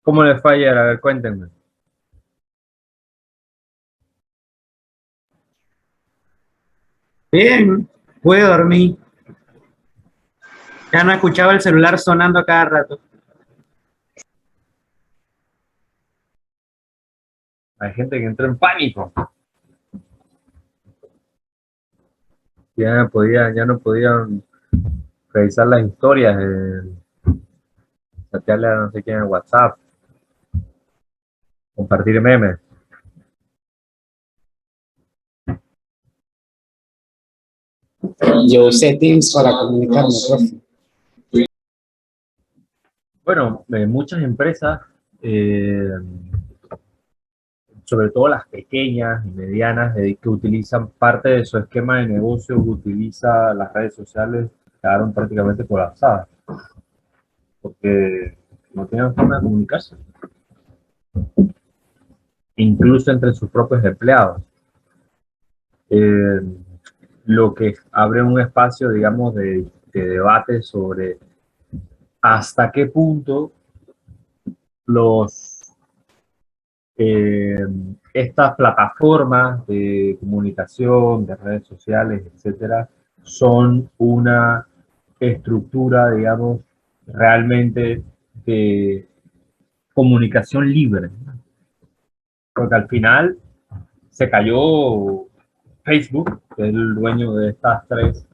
¿Cómo le fue ayer? A ver, cuéntenme. Bien, pude dormir. Ya no escuchaba el celular sonando a cada rato. Hay gente que entró en pánico. Ya no podían revisar las historias, chatearle a no sé quién en WhatsApp, compartir memes. Yo usé Teams para comunicarme, profe. Bueno, muchas empresas, eh, sobre todo las pequeñas y medianas, que utilizan parte de su esquema de negocio, utiliza las redes sociales, quedaron prácticamente colapsadas, porque no tienen forma de comunicarse, incluso entre sus propios empleados. Eh, lo que abre un espacio, digamos, de debate sobre hasta qué punto los, eh, estas plataformas de comunicación, de redes sociales, etcétera, son una estructura, digamos, realmente de comunicación libre. Porque al final se cayó Facebook, que es el dueño de estas tres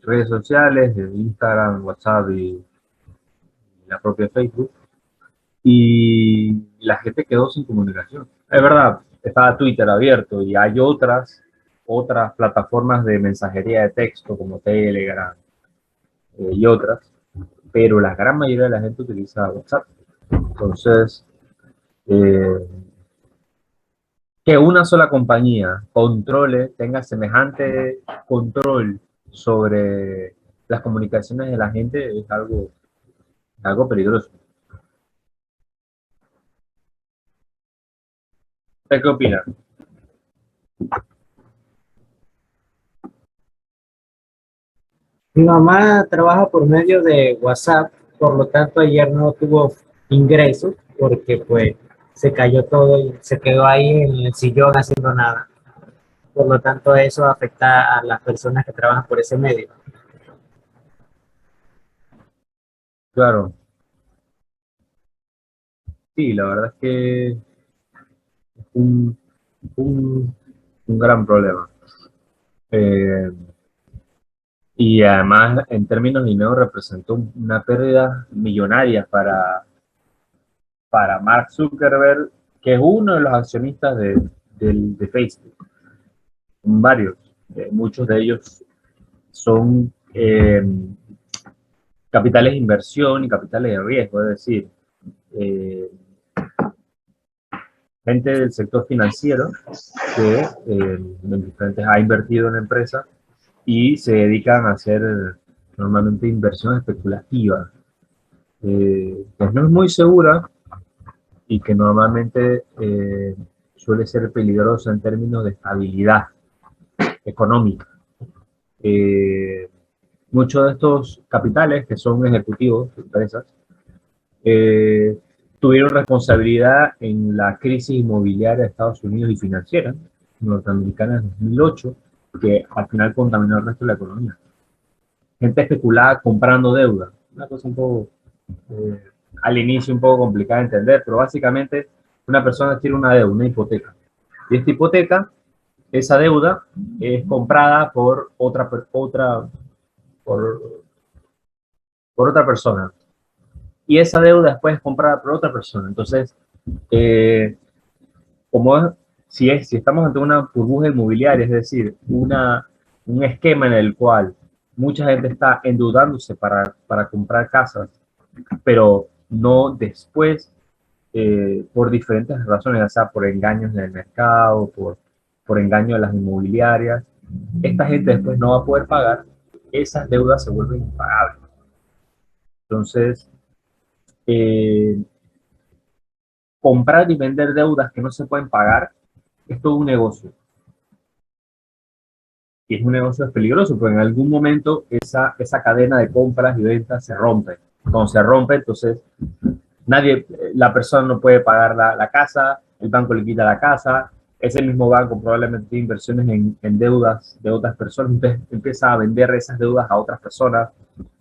redes sociales, Instagram, WhatsApp y la propia Facebook, y la gente quedó sin comunicación. Es verdad, estaba Twitter abierto y hay otras plataformas de mensajería de texto como Telegram y otras, pero la gran mayoría de la gente utiliza WhatsApp. Entonces, eh, que una sola compañía tenga semejante control sobre las comunicaciones de la gente es algo peligroso. ¿Usted qué opina? Mi mamá trabaja por medio de WhatsApp, por lo tanto ayer no tuvo ingresos porque pues se cayó todo y se quedó ahí en el sillón haciendo nada. Por lo tanto eso afecta a las personas que trabajan por ese medio. Claro, sí, la verdad es que es un, un, un gran problema. Eh, y además, en términos de dinero, representó una pérdida millonaria para Mark Zuckerberg, que es uno de los accionistas de Facebook. Varios, muchos de ellos son capitales de inversión y capitales de riesgo, es decir, eh, gente del sector financiero que ha invertido en la empresa y se dedican a hacer normalmente inversión especulativa, que no es muy segura y que normalmente suele ser peligrosa en términos de estabilidad económica. Eh, Muchos de estos capitales, que son ejecutivos de empresas, eh, tuvieron responsabilidad en la crisis inmobiliaria de Estados Unidos y financiera norteamericana en 2008, que al final contaminó el resto de la economía. Gente especulada comprando deuda, una cosa un poco, eh, al inicio un poco complicada de entender, pero básicamente una persona tiene una deuda, una hipoteca, y esta hipoteca, esa deuda es comprada por, por otra persona, y esa deuda después es comprada por otra persona. Entonces, eh, como es, si estamos ante una burbuja inmobiliaria, es decir, un esquema en el cual mucha gente está endeudándose para comprar casas, pero no después, por diferentes razones, ya sea por engaños en el mercado, por engaños de las inmobiliarias, esta gente después no va a poder pagar, esas deudas se vuelven impagables. Entonces, eh, comprar y vender deudas que no se pueden pagar es todo un negocio. Y es un negocio peligroso, porque en algún momento esa cadena de compras y ventas se rompe. Cuando se rompe, entonces la persona no puede pagar la casa, el banco le quita la casa, ese mismo banco probablemente tiene inversiones en deudas de otras personas, entonces empieza a vender esas deudas a otras personas,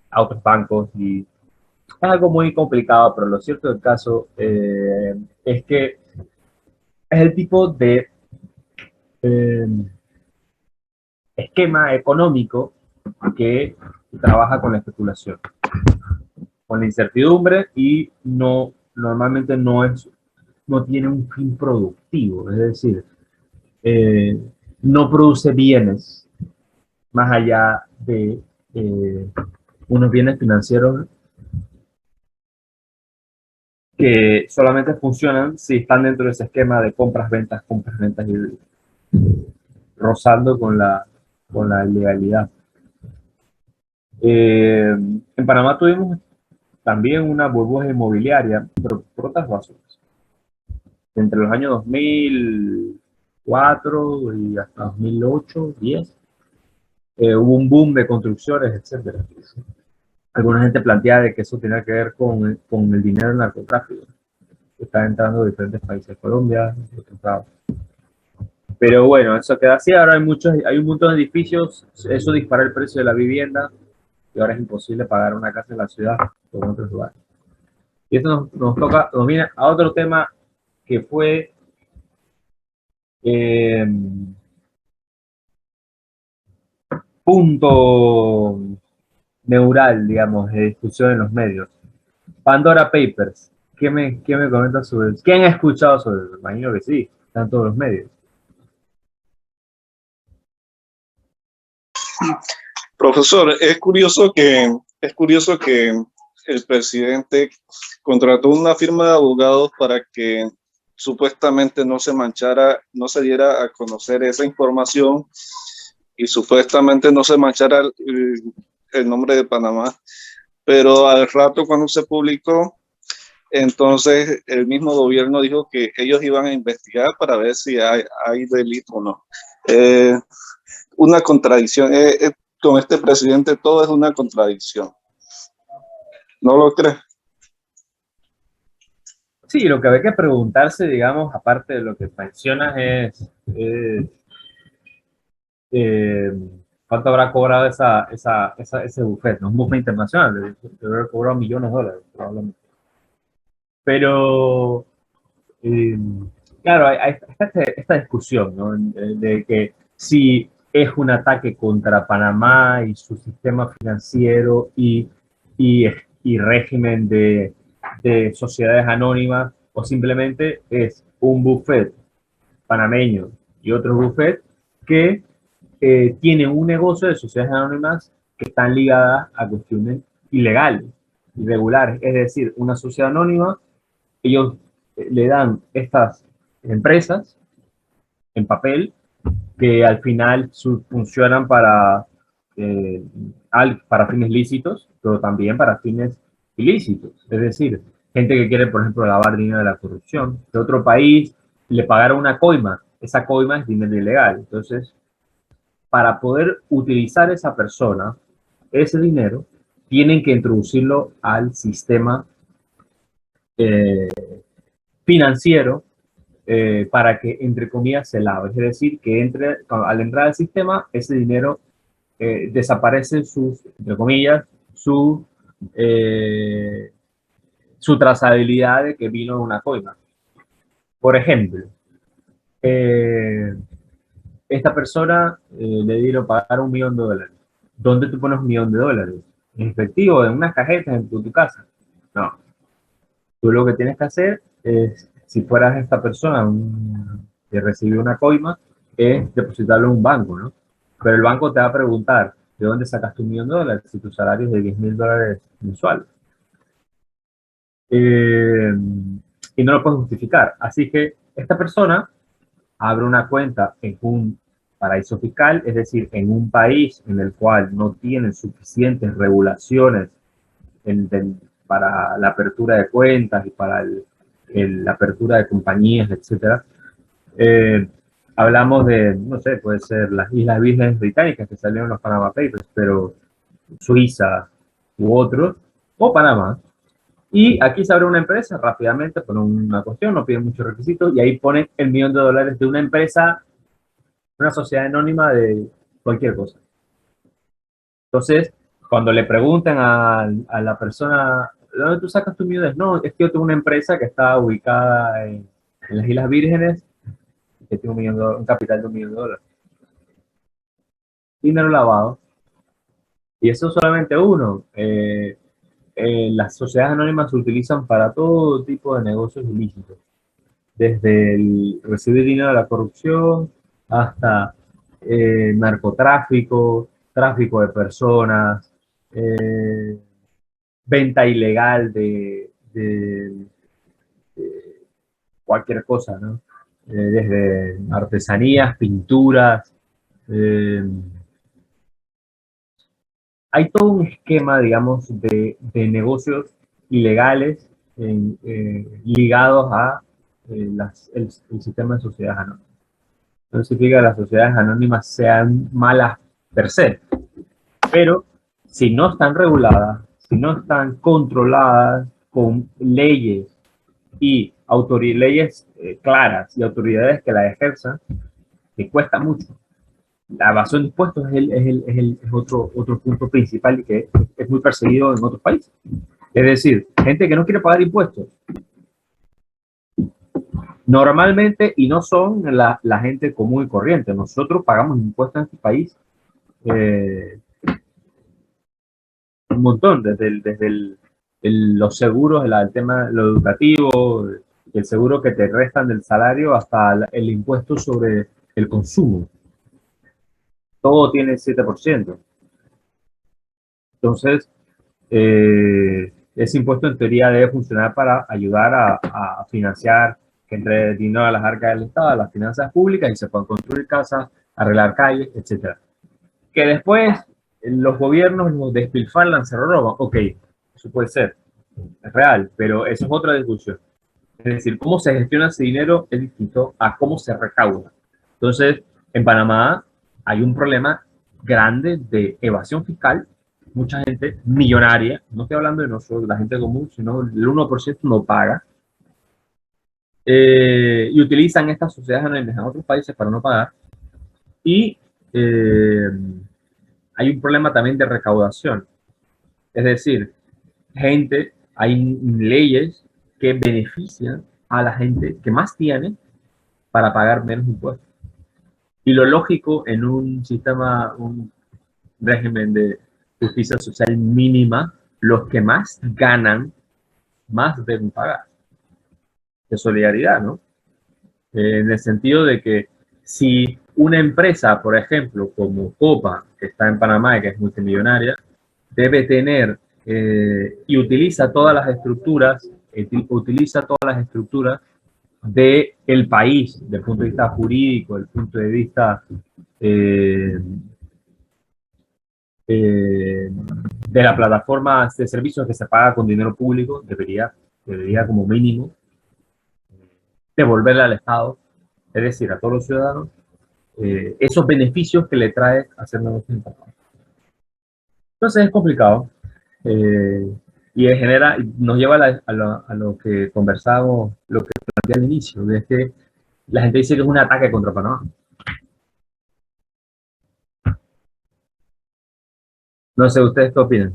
a otros bancos, y es algo muy complicado, pero lo cierto del caso es que es el tipo de eh, esquema económico que trabaja con la especulación, con la incertidumbre y no, normalmente no tiene un fin productivo, es decir, eh, no produce bienes más allá de eh, unos bienes financieros que solamente funcionan si están dentro de ese esquema de compras, ventas y rozando con la ilegalidad. En Panamá tuvimos también una burbuja inmobiliaria, pero por otras razones. Entre los años 2004 y hasta 2008, 10, hubo un boom de construcciones, etcétera. Alguna gente plantea de que eso tiene que ver con el dinero del narcotráfico, que está entrando de diferentes países, de Colombia, de otros lados. Pero bueno, eso queda así. Ahora hay un montón de edificios, eso dispara el precio de la vivienda y ahora es imposible pagar una casa en la ciudad o en otros lugares. Y esto nos viene a otro tema que fue eh, punto neural, digamos, de discusión en los medios. Pandora Papers. ¿Qué me comentas sobre eso? ¿Quién ha escuchado sobre eso? Imagino que sí, están todos los medios. Profesor, es curioso que el presidente contrató una firma de abogados para que supuestamente no se manchara, no se diera a conocer esa información y supuestamente no se manchara el nombre de Panamá. Pero al rato cuando se publicó, entonces el mismo gobierno dijo que ellos iban a investigar para ver si hay delito o no. Una contradicción. Con este presidente todo es una contradicción. ¿No lo crees? Sí, lo que hay que preguntarse, digamos, aparte de lo que mencionas, eh, cuánto habrá cobrado ese buffet, ¿no? Un buffet internacional, debe haber cobrado millones de dólares, probablemente. Pero, eh, claro, hay esta discusión, ¿no? De que si es un ataque contra Panamá y su sistema financiero y, y régimen de sociedades anónimas, o simplemente es un buffet panameño y otro buffet que tienen un negocio de sociedades anónimas que están ligadas a cuestiones ilegales, irregulares. Es decir, una sociedad anónima, ellos le dan estas empresas en papel que al final funcionan eh, para fines lícitos, pero también para fines ilícitos. Es decir, gente que quiere, por ejemplo, lavar dinero de la corrupción de otro país, le pagaron una coima. Esa coima es dinero ilegal. Entonces, para poder utilizar esa persona, ese dinero, tienen que introducirlo al sistema eh, financiero para que, entre comillas, se lave. Es decir, que al entrar al sistema, ese dinero desaparece entre comillas, eh, su trazabilidad de que vino de una coima. Por ejemplo, eh, esta persona le dieron pagar $1.000.000. ¿Dónde tú pones $1.000.000? ¿En efectivo? ¿En unas cajetas en tu casa? No. Tú lo que tienes que hacer es, si fueras esta persona que recibió una coima, es depositarlo en un banco, ¿no? Pero el banco te va a preguntar, ¿de dónde sacaste $1.000.000 si tu salario es de $10.000 mensual? Eh, y no lo puedes justificar. Así que esta persona abre una cuenta en un paraíso fiscal, es decir, en un país en el cual no tienen suficientes regulaciones para la apertura de cuentas y para la apertura de compañías, etcétera. Hablamos de, no sé, puede ser las Islas Vírgenes Británicas que salieron en los Panama Papers, pero Suiza u otros, o Panamá, Y aquí se abre una empresa rápidamente, por una cuestión, no piden muchos requisitos, y ahí ponen el $1.000.000 de una empresa, una sociedad anónima de cualquier cosa. Entonces, cuando le preguntan a la persona, ¿de dónde tú sacas tu $1.000.000? No, es que yo tengo una empresa que está ubicada en las Islas Vírgenes, que tiene un capital de $1.000.000. Dinero lavado. Y eso es solamente uno. Las sociedades anónimas se utilizan para todo tipo de negocios ilícitos, desde el recibir dinero de la corrupción hasta narcotráfico, tráfico de personas, venta ilegal de cualquier cosa, ¿no? Desde artesanías, pinturas. eh, Hay todo un esquema, digamos, de negocios ilegales ligados a el sistema de sociedades anónimas. No significa que las sociedades anónimas sean malas per se, pero si no están reguladas, si no están controladas con leyes y leyes claras y autoridades que las ejerzan, que cuesta mucho. La evasión de impuestos es otro punto principal y que es muy perseguido en otros países. Es decir, gente que no quiere pagar impuestos. Normalmente, y no son la gente común y corriente, nosotros pagamos impuestos en este país eh, un montón, los seguros, el tema lo educativo, el seguro que te restan del salario hasta el impuesto sobre el consumo. Todo tiene 7%. Entonces, ese impuesto en teoría debe funcionar para ayudar a financiar que entre dinero a las arcas del Estado, a las finanzas públicas y se puedan construir casas, arreglar calles, etcétera. Que después los gobiernos nos despilfarran, se roban. Ok, eso puede ser, es real, pero eso es otra discusión. Es decir, cómo se gestiona ese dinero es distinto a cómo se recauda. Entonces, en Panamá hay un problema grande de evasión fiscal. Mucha gente millonaria, no estoy hablando de nosotros, de la gente común, sino el 1% no paga. Y utilizan estas sociedades anónimas en otros países para no pagar. Y eh, hay un problema también de recaudación. Es decir, hay leyes que benefician a la gente que más tiene para pagar menos impuestos. Y lo lógico en un sistema, un régimen de justicia social mínima, los que más ganan, más deben pagar. De solidaridad, ¿no? En el sentido de que si una empresa, por ejemplo, como Copa, que está en Panamá y que es multimillonaria, debe tener y utiliza todas las estructuras, del país, desde el punto de vista jurídico, desde el punto de vista eh, de la plataforma de servicios que se paga con dinero público, debería como mínimo devolverle al Estado, es decir, a todos los ciudadanos, esos beneficios que le trae hacer negocios en Panamá. Entonces es complicado y nos lleva a lo que conversamos, lo que planteé al inicio, de que la gente dice que es un ataque contra Panamá. No sé, ¿ustedes qué opinan?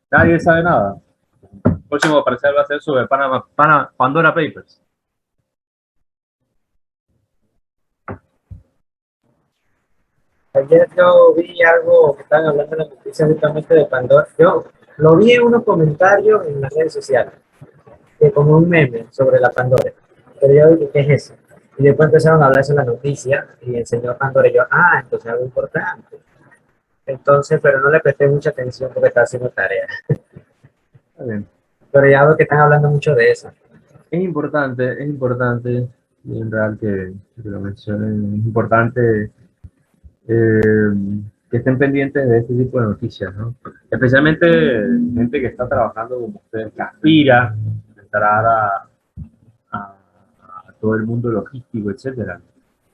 Nadie sabe nada. El próximo parecer va a ser sobre Pandora Papers. Ayer yo vi algo que estaban hablando en la noticia justamente de Pandora. Yo lo vi en unos comentarios en las redes sociales, que como un meme sobre la Pandora. Pero yo dije, ¿qué es eso? Y después empezaron a hablar sobre la noticia y enseñó Pandora y yo, entonces algo importante. Entonces, pero no le presté mucha atención porque estaba haciendo tarea. Está bien. Pero ya veo que están hablando mucho de eso. Es importante, y en real que lo mencionen, es importante eh, que estén pendientes de este tipo de noticias, ¿no? Especialmente gente que está trabajando como ustedes, que aspira entrar a todo el mundo logístico, etcétera.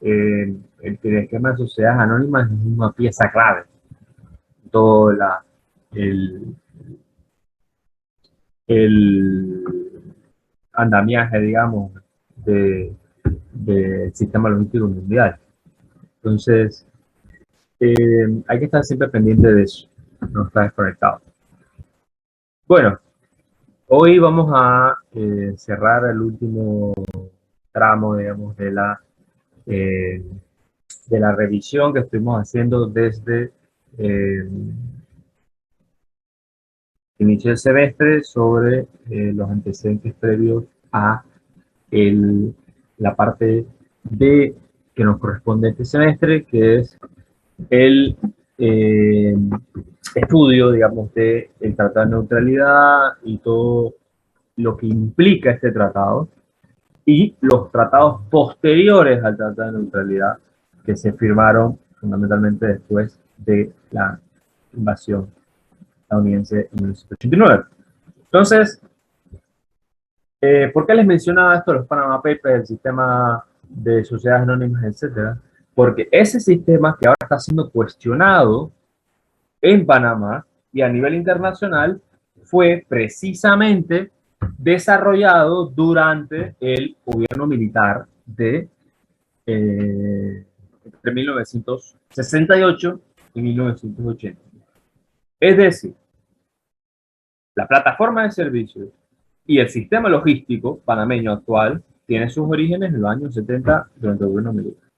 El esquema de sociedades anónimas es una pieza clave. Todo el, el andamiaje, digamos, de, del sistema logístico mundial. Entonces, hay que estar siempre pendiente de eso, no estar desconectado. Bueno, hoy vamos a cerrar el último tramo, digamos, eh, de la revisión que estuvimos haciendo desde inicio del semestre sobre los antecedentes previos a la parte de que nos corresponde este semestre, que es el eh, estudio, digamos, del Tratado de Neutralidad y todo lo que implica este tratado y los tratados posteriores al Tratado de Neutralidad que se firmaron fundamentalmente después de la invasión estadounidense en 1989. Entonces, ¿por qué les mencionaba esto, los Panama Papers, el sistema de sociedades anónimas, etcétera? Porque ese sistema que ahora está siendo cuestionado en Panamá y a nivel internacional fue precisamente desarrollado durante el gobierno militar de entre 1968 y 1980. Es decir, la plataforma de servicios y el sistema logístico panameño actual tiene sus orígenes en los años 70 durante el gobierno militar.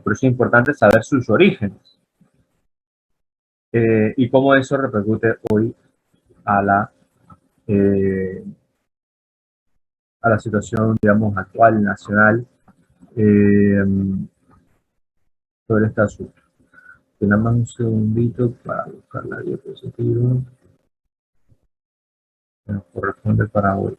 Por eso es importante saber sus orígenes y cómo eso repercute hoy a eh, a la situación, digamos, actual, nacional, eh, sobre este asunto. Nada más un segundito para buscar la diapositiva que nos corresponde para hoy.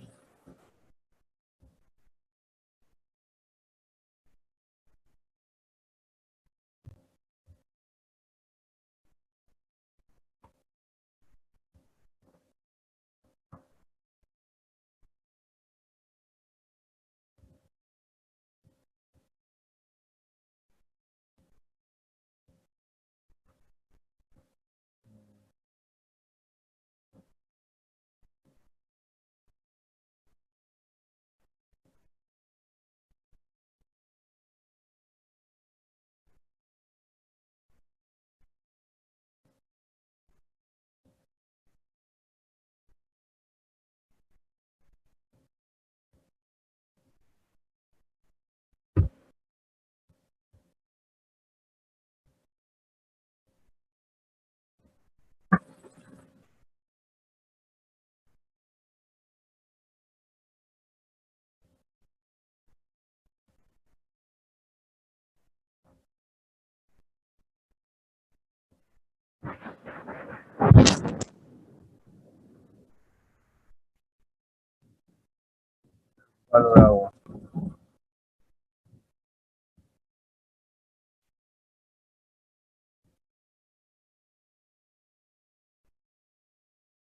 Palo de agua.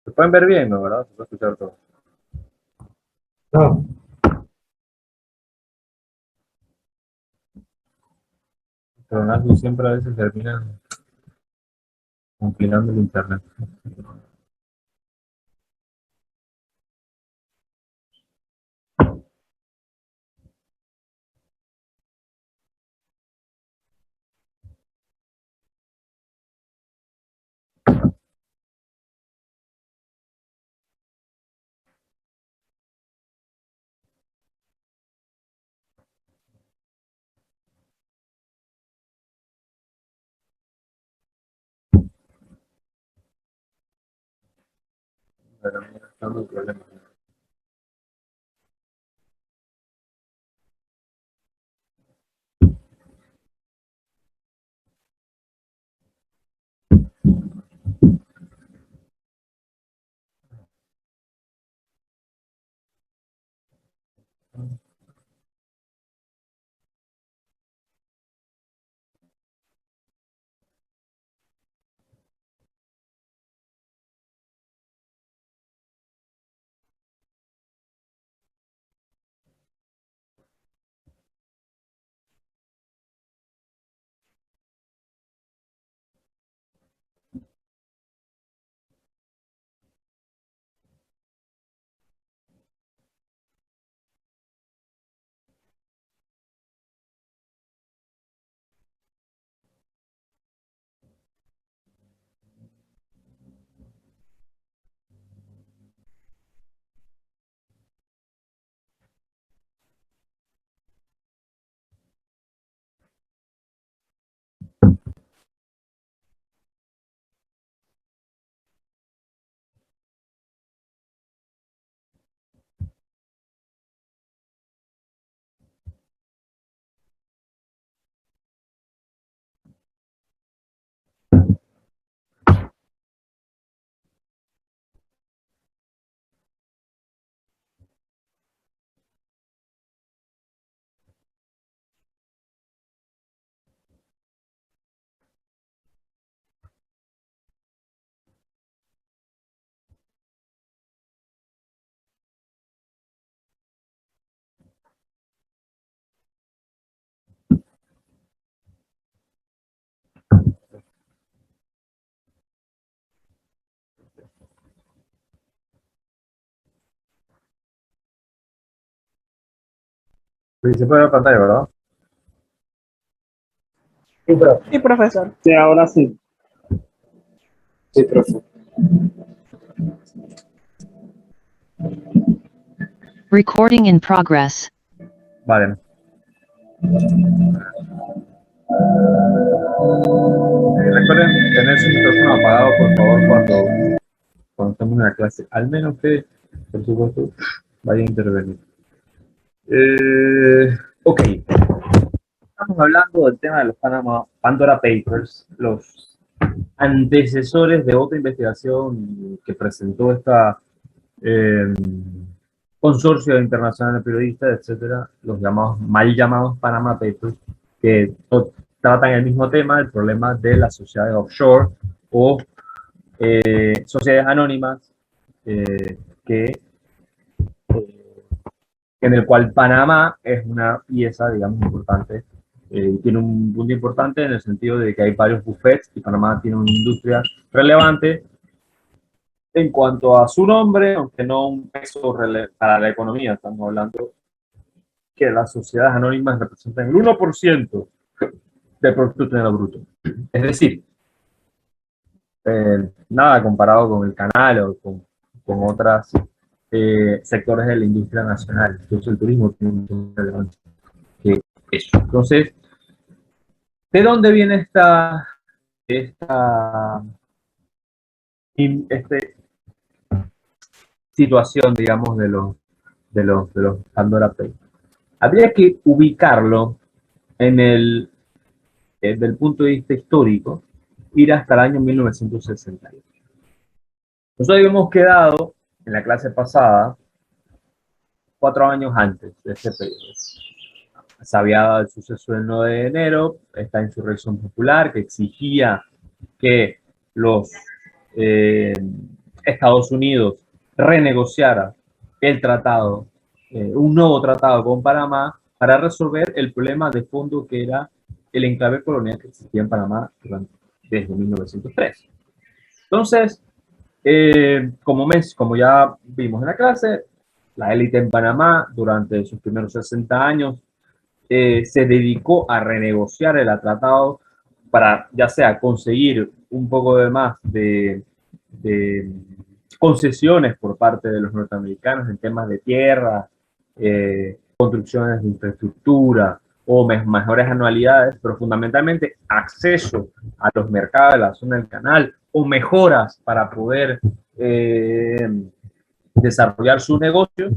Se pueden ver bien, ¿no? ¿Verdad? Se puede escuchar todo. No, Pero Nasu siempre a veces termina inclinando el internet. Pero mira, estamos en problemas. Sí, se puede ver la pantalla, ¿verdad? Sí, profe. Sí, profesor. Sí, ahora sí. Sí, profe. Recording in progress. Vale. Recuerden tener su micrófono apagado, por favor, cuando estemos en la clase. Al menos que, por supuesto, vaya a intervenir. Ok. Estamos hablando del tema de los Pandora Papers, los antecesores de otra investigación que presentó esta consorcio internacional de periodistas, etcétera, los llamados, mal llamados Panama Papers, que tratan el mismo tema, el problema de las sociedades offshore o sociedades anónimas que en el cual Panamá es una pieza, digamos, importante. Tiene un punto importante en el sentido de que hay varios buffets y Panamá tiene una industria relevante en cuanto a su nombre, aunque no un peso para la economía. Estamos hablando que las sociedades anónimas representan el 1% del Producto Nacional Bruto. Es decir, nada comparado con el canal o con otros sectores de la industria nacional. Entonces el turismo tiene un relevante que eso. Entonces, ¿de dónde viene esta situación, digamos, de los Pandora Papers? Habría que ubicarlo desde el punto de vista histórico, ir hasta el año 1968. Nosotros habíamos quedado en la clase pasada 4 años antes de este periodo. Se había dado el suceso del 9 de enero, esta insurrección popular que exigía que los Estados Unidos renegociara el tratado, un nuevo tratado con Panamá para resolver el problema de fondo que era el enclave colonial que existía en Panamá desde 1903. Entonces, como ya vimos en la clase, la élite en Panamá durante sus primeros 60 años se dedicó a renegociar el tratado para ya sea conseguir un poco de más de concesiones por parte de los norteamericanos en temas de tierra, construcciones de infraestructura o mejores anualidades, pero fundamentalmente acceso a los mercados de la zona del canal o mejoras para poder desarrollar sus negocios.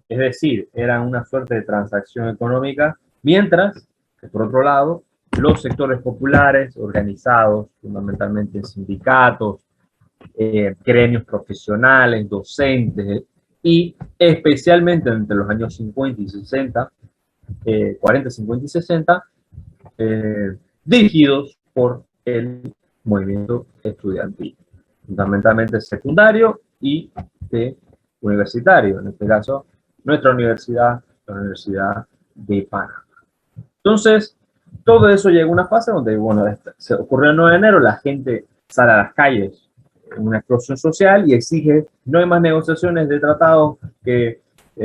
Es decir, eran una suerte de transacción económica, mientras que por otro lado, los sectores populares organizados fundamentalmente en sindicatos, gremios profesionales, docentes, y especialmente entre los años 50 y 60, 40, 50 y 60, dirigidos por el movimiento estudiantil, fundamentalmente secundario y universitario, en este caso nuestra universidad, la Universidad de Panamá. Entonces, todo eso llega a una fase donde, bueno, se ocurrió el 9 de enero, la gente sale a las calles, una explosión social y exige no hay más negociaciones de tratados que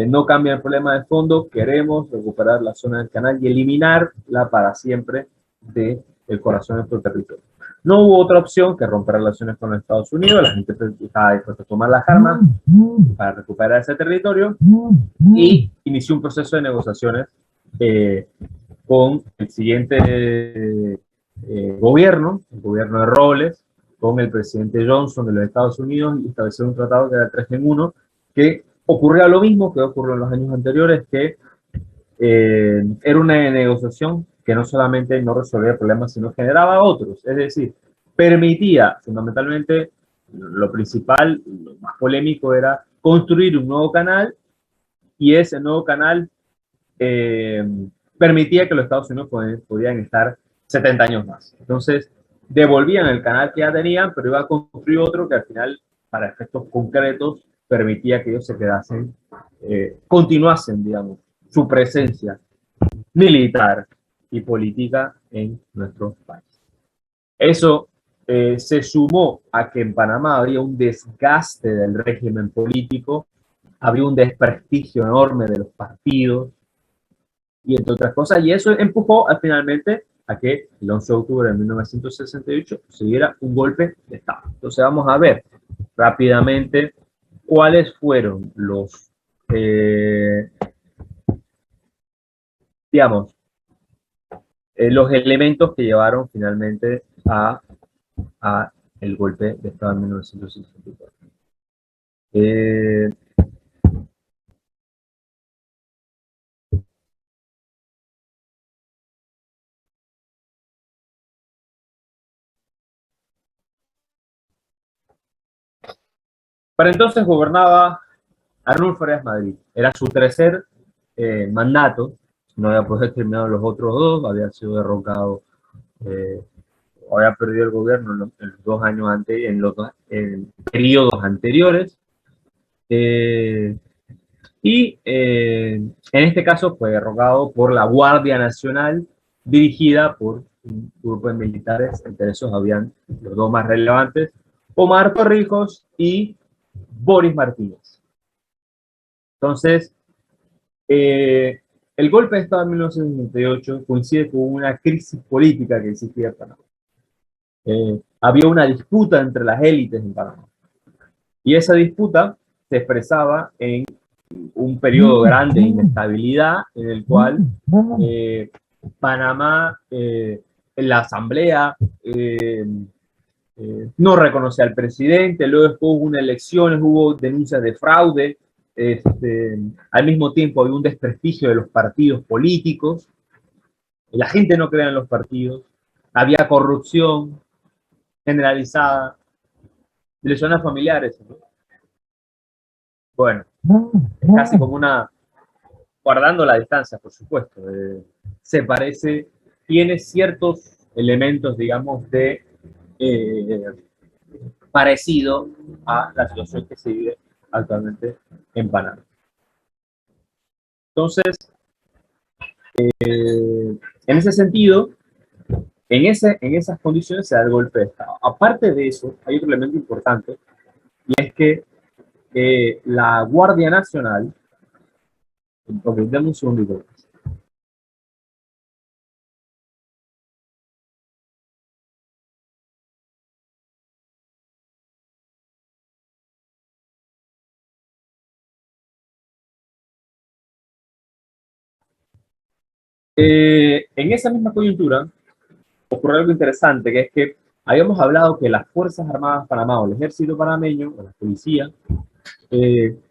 no cambian el problema de fondo, queremos recuperar la zona del canal y eliminarla para siempre del corazón de nuestro territorio. No hubo otra opción que romper relaciones con los Estados Unidos, la gente estaba dispuesta a tomar las armas para recuperar ese territorio y inició un proceso de negociaciones con el siguiente gobierno, el gobierno de Robles, con el presidente Johnson de los Estados Unidos y establecer un tratado que era 3 en 1, que ocurría lo mismo que ocurrió en los años anteriores, que era una negociación que no solamente no resolvía problemas, sino generaba otros. Es decir, permitía fundamentalmente, lo principal, lo más polémico era construir un nuevo canal y ese nuevo canal permitía que los Estados Unidos podían estar 70 años más. Entonces, devolvían el canal que ya tenían, pero iba a construir otro que al final, para efectos concretos, permitía que ellos se quedasen, continuasen, digamos, su presencia militar y política en nuestro país. Eso se sumó a que en Panamá había un desgaste del régimen político, había un desprestigio enorme de los partidos, y entre otras cosas, y eso empujó finalmente a que el 11 de octubre de 1968 se diera un golpe de Estado. Entonces vamos a ver rápidamente cuáles fueron los, digamos, los elementos que llevaron finalmente a el golpe de Estado en 1964. Para entonces gobernaba Arnulfo Arias Madrid. Era su tercer mandato. No había podido terminar los otros dos. Había sido derrocado, había perdido el gobierno en los 2 años antes, en periodos anteriores. En este caso fue derrocado por la Guardia Nacional, dirigida por un grupo de militares. Entre esos habían los dos más relevantes, Omar Torrijos y Boris Martínez. Entonces, el golpe de Estado de 1968 coincide con una crisis política que existía en Panamá. Había una disputa entre las élites en Panamá. Y esa disputa se expresaba en un periodo grande de inestabilidad en el cual Panamá, en la asamblea, no reconocía al presidente, luego después hubo unas elecciones, hubo denuncias de fraude, al mismo tiempo había un desprestigio de los partidos políticos, la gente no creía en los partidos, había corrupción generalizada, lesiones familiares, ¿no? Bueno, casi como guardando la distancia, por supuesto, se parece, tiene ciertos elementos, digamos, de parecido a la situación que se vive actualmente en Panamá. Entonces, en ese sentido, en esas condiciones se da el golpe de Estado. Aparte de eso, hay otro elemento importante, y es que la Guardia Nacional, ok, dame un segundito. En esa misma coyuntura ocurrió algo interesante, que es que habíamos hablado que las Fuerzas Armadas de Panamá, o el ejército panameño, o la policía,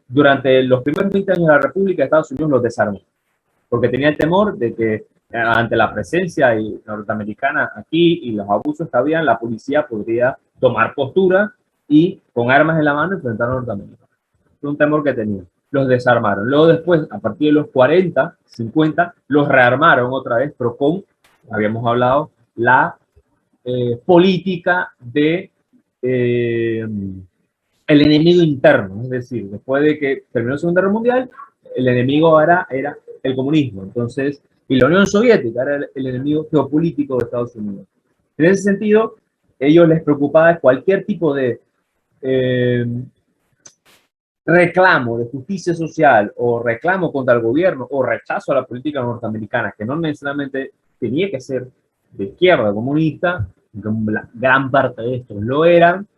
durante los primeros 20 años de la República, Estados Unidos los desarmó, porque tenía el temor de que ante la presencia norteamericana aquí y los abusos que había, la policía podría tomar postura y con armas en la mano enfrentar a los norteamericanos. Fue un temor que tenían. Los desarmaron. Luego después, a partir de los 40, 50, los rearmaron otra vez, pero habíamos hablado, la política de el enemigo interno. Es decir, después de que terminó la Segunda Guerra Mundial, el enemigo ahora era el comunismo. Entonces, y la Unión Soviética era el enemigo geopolítico de Estados Unidos. En ese sentido, ellos les preocupaba cualquier tipo de reclamo de justicia social o reclamo contra el gobierno o rechazo a la política norteamericana, que no necesariamente tenía que ser de izquierda comunista, la gran parte de estos lo eran,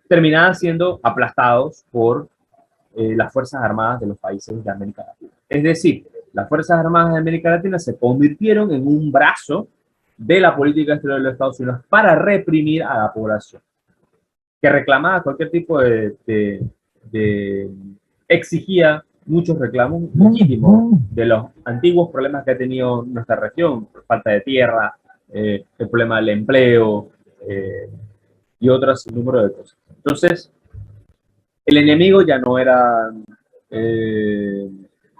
terminaban siendo aplastados por las Fuerzas Armadas de los países de América Latina. Es decir, las Fuerzas Armadas de América Latina se convirtieron en un brazo de la política exterior de los Estados Unidos para reprimir a la población, que reclamaba cualquier tipo exigía muchos reclamos legítimos de los antiguos problemas que ha tenido nuestra región, falta de tierra, el problema del empleo y otros número de cosas. Entonces, el enemigo ya no era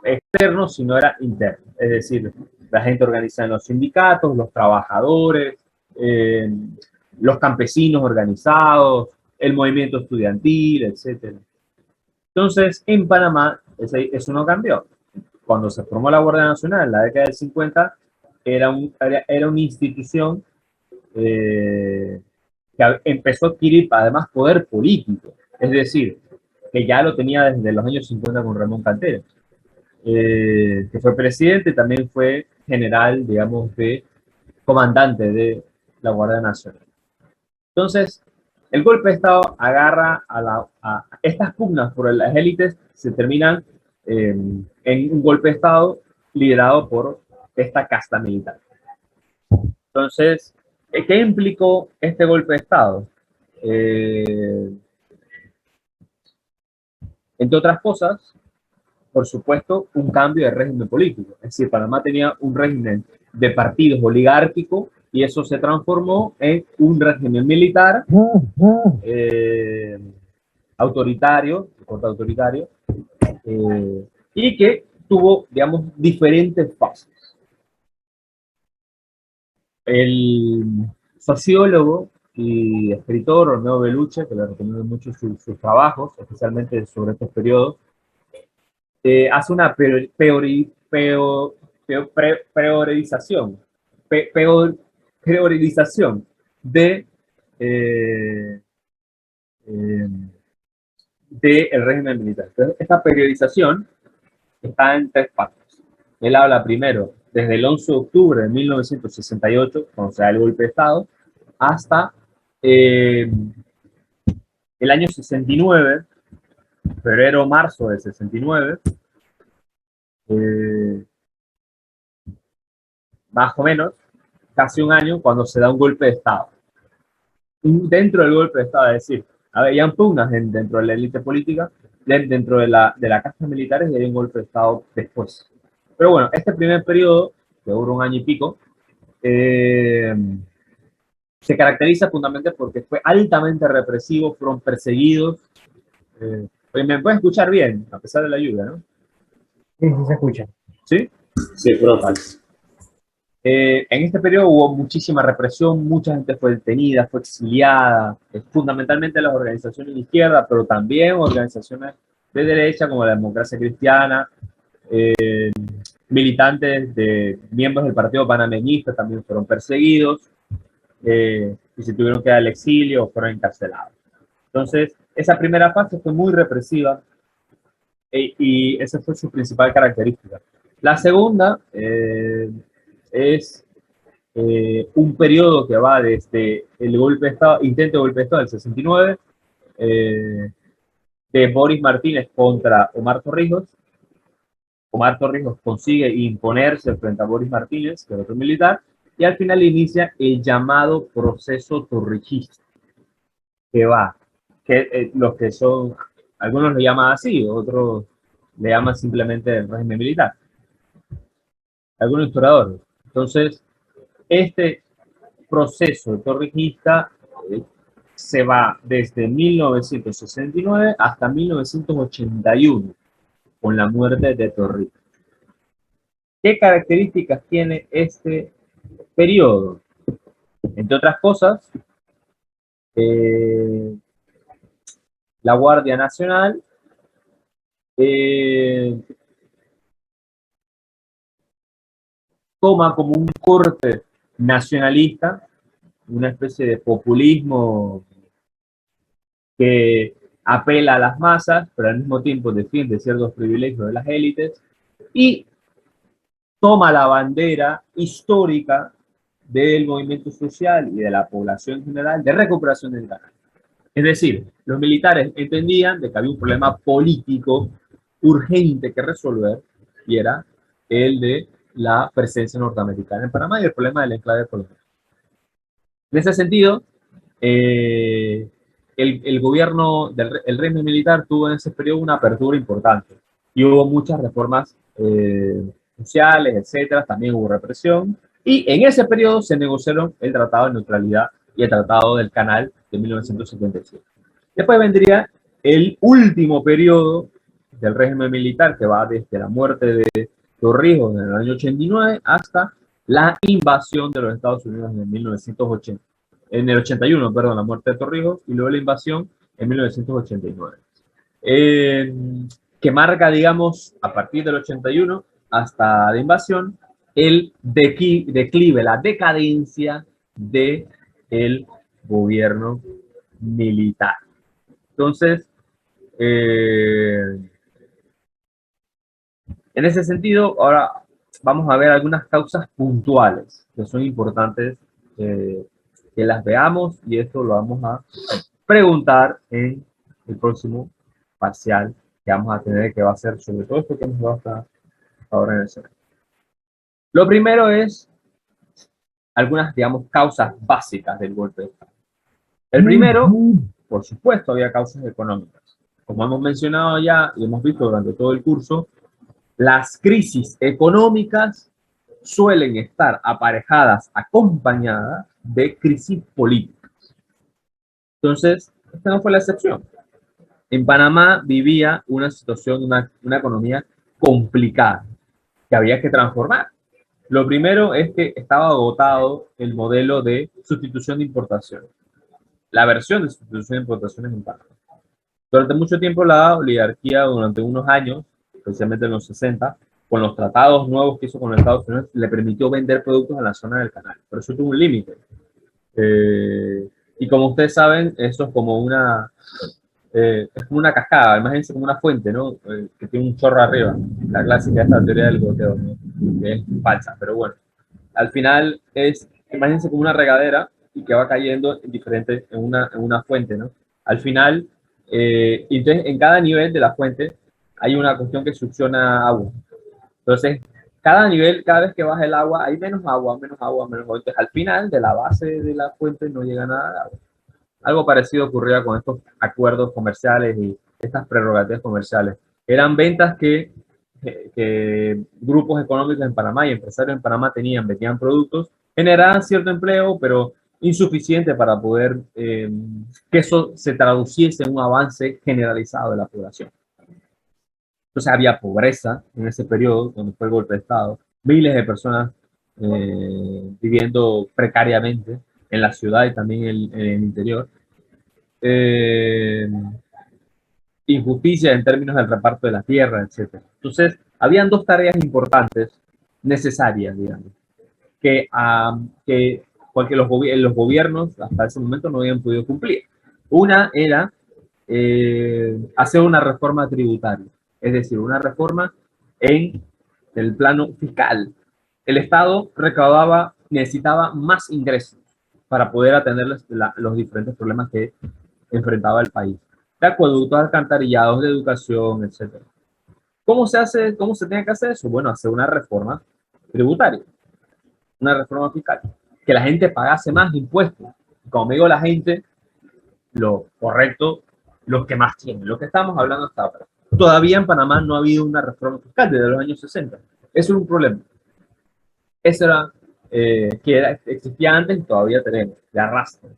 externo, sino era interno. Es decir, la gente organizada en los sindicatos, los trabajadores, los campesinos organizados, el movimiento estudiantil, etc. Entonces, en Panamá, eso no cambió. Cuando se formó la Guardia Nacional en la década del 50, era una institución que empezó a adquirir además poder político, es decir, que ya lo tenía desde los años 50 con Ramón Cantera, que fue presidente, también fue general, digamos, de comandante de la Guardia Nacional. Entonces, el golpe de Estado agarra a estas pugnas por las élites, se terminan en un golpe de Estado liderado por esta casta militar. Entonces, ¿qué implicó este golpe de Estado? Entre otras cosas, por supuesto, un cambio de régimen político. Es decir, Panamá tenía un régimen de partidos oligárquico y eso se transformó en un régimen militar autoritario, corte autoritario, y que tuvo, digamos, diferentes fases. El sociólogo y escritor Romeo Beluche, que le recomiendo mucho sus trabajos, especialmente sobre estos periodos, hace una priorización de del régimen militar. Entonces, esta periodización está en tres partes. Él habla primero desde el 11 de octubre de 1968, cuando se da el golpe de Estado, hasta el año 69, febrero-marzo del 69, más o menos, casi un año, cuando se da un golpe de Estado. Dentro del golpe de Estado, es decir, habían pugnas dentro de la élite política, dentro de la casta militares, y hay un golpe de Estado después. Pero bueno, este primer periodo, que duró un año y pico, se caracteriza fundamentalmente porque fue altamente represivo, fueron perseguidos. ¿Me pueden escuchar bien, a pesar de la lluvia, no? Sí, sí se escucha. ¿Sí? Sí, profe. En este periodo hubo muchísima represión, mucha gente fue detenida, fue exiliada, fundamentalmente las organizaciones de izquierda, pero también organizaciones de derecha como la Democracia Cristiana, militantes de miembros del Partido Panameñista también fueron perseguidos y se tuvieron que ir al exilio o fueron encarcelados. Entonces, esa primera fase fue muy represiva y esa fue su principal característica. La segunda es un periodo que va desde el golpe de Estado, intento de golpe de Estado del 69, de Boris Martínez contra Omar Torrijos. Omar Torrijos consigue imponerse frente a Boris Martínez, que es otro militar, y al final inicia el llamado proceso torrijista, que va, que los que son, algunos lo llaman así, otros le llaman simplemente el régimen militar, algunos historiadores. Entonces, este proceso torrijista se va desde 1969 hasta 1981, con la muerte de Torrijos. ¿Qué características tiene este periodo? Entre otras cosas, la Guardia Nacional toma como un corte nacionalista, una especie de populismo que apela a las masas, pero al mismo tiempo defiende ciertos privilegios de las élites, y toma la bandera histórica del movimiento social y de la población en general de recuperación del canal. Es decir, los militares entendían de que había un problema político urgente que resolver, y era el de la presencia norteamericana en Panamá y el problema del enclave colonial. En ese sentido, el gobierno del régimen militar tuvo en ese periodo una apertura importante y hubo muchas reformas sociales, etcétera, también hubo represión, y en ese periodo se negociaron el Tratado de Neutralidad y el Tratado del Canal de 1977. Después vendría el último periodo del régimen militar, que va desde la muerte de Torrijos en el año 89 hasta la invasión de los Estados Unidos en 1980. En el 81, perdón, la muerte de Torrijos, y luego la invasión en 1989. Que marca, digamos, a partir del 81 hasta la invasión, el declive, la decadencia de el gobierno militar. Entonces, en ese sentido, ahora vamos a ver algunas causas puntuales que son importantes que las veamos, y esto lo vamos a preguntar en el próximo parcial que vamos a tener, que va a ser sobre todo esto que hemos dado hasta ahora en el semestre. Lo primero es algunas, digamos, causas básicas del golpe de Estado. El primero, por supuesto, había causas económicas. Como hemos mencionado ya y hemos visto durante todo el curso, las crisis económicas suelen estar aparejadas, acompañadas de crisis políticas. Entonces, esta no fue la excepción. En Panamá vivía una situación, una economía complicada que había que transformar. Lo primero es que estaba agotado el modelo de sustitución de importaciones, la versión de sustitución de importaciones en Panamá. Durante mucho tiempo la oligarquía, durante unos años, especialmente en los 60, con los tratados nuevos que hizo con los Estados Unidos, le permitió vender productos en la zona del canal, pero eso tuvo un límite. Y como ustedes saben, eso es como una cascada, imagínense como una fuente, ¿no? Que tiene un chorro arriba, la clásica esta teoría del goteo, ¿no? Que es falsa, pero bueno, al final imagínense como una regadera y que va cayendo en una fuente, ¿no? Al final, entonces en cada nivel de la fuente hay una cuestión que succiona agua. Entonces, cada nivel, cada vez que baja el agua, hay menos agua, menos agua, menos agua. Entonces, al final de la base de la fuente no llega nada de agua. Algo parecido ocurría con estos acuerdos comerciales y estas prerrogativas comerciales. Eran ventas que grupos económicos en Panamá y empresarios en Panamá vendían productos, generaban cierto empleo, pero insuficiente para poder que eso se traduciese en un avance generalizado de la población. Entonces había pobreza en ese periodo, cuando fue el golpe de Estado, miles de personas viviendo precariamente en la ciudad y también en el interior. Injusticia en términos del reparto de la tierra, etc. Entonces, habían dos tareas importantes, necesarias, digamos, que los gobiernos hasta ese momento no habían podido cumplir. Una era hacer una reforma tributaria, es decir, una reforma en el plano fiscal. El Estado necesitaba más ingresos para poder atender los diferentes problemas que enfrentaba el país. De acueductos, alcantarillados, de educación, etc. ¿Cómo se tiene que hacer eso? Bueno, hacer una reforma tributaria, una reforma fiscal, que la gente pagase más impuestos. Como digo la gente, lo correcto, los que más tienen, lo que estamos hablando hasta ahora. Todavía en Panamá no ha habido una reforma fiscal desde los años 60. Eso es un problema. Eso era, existía antes y todavía tenemos, de arrastre.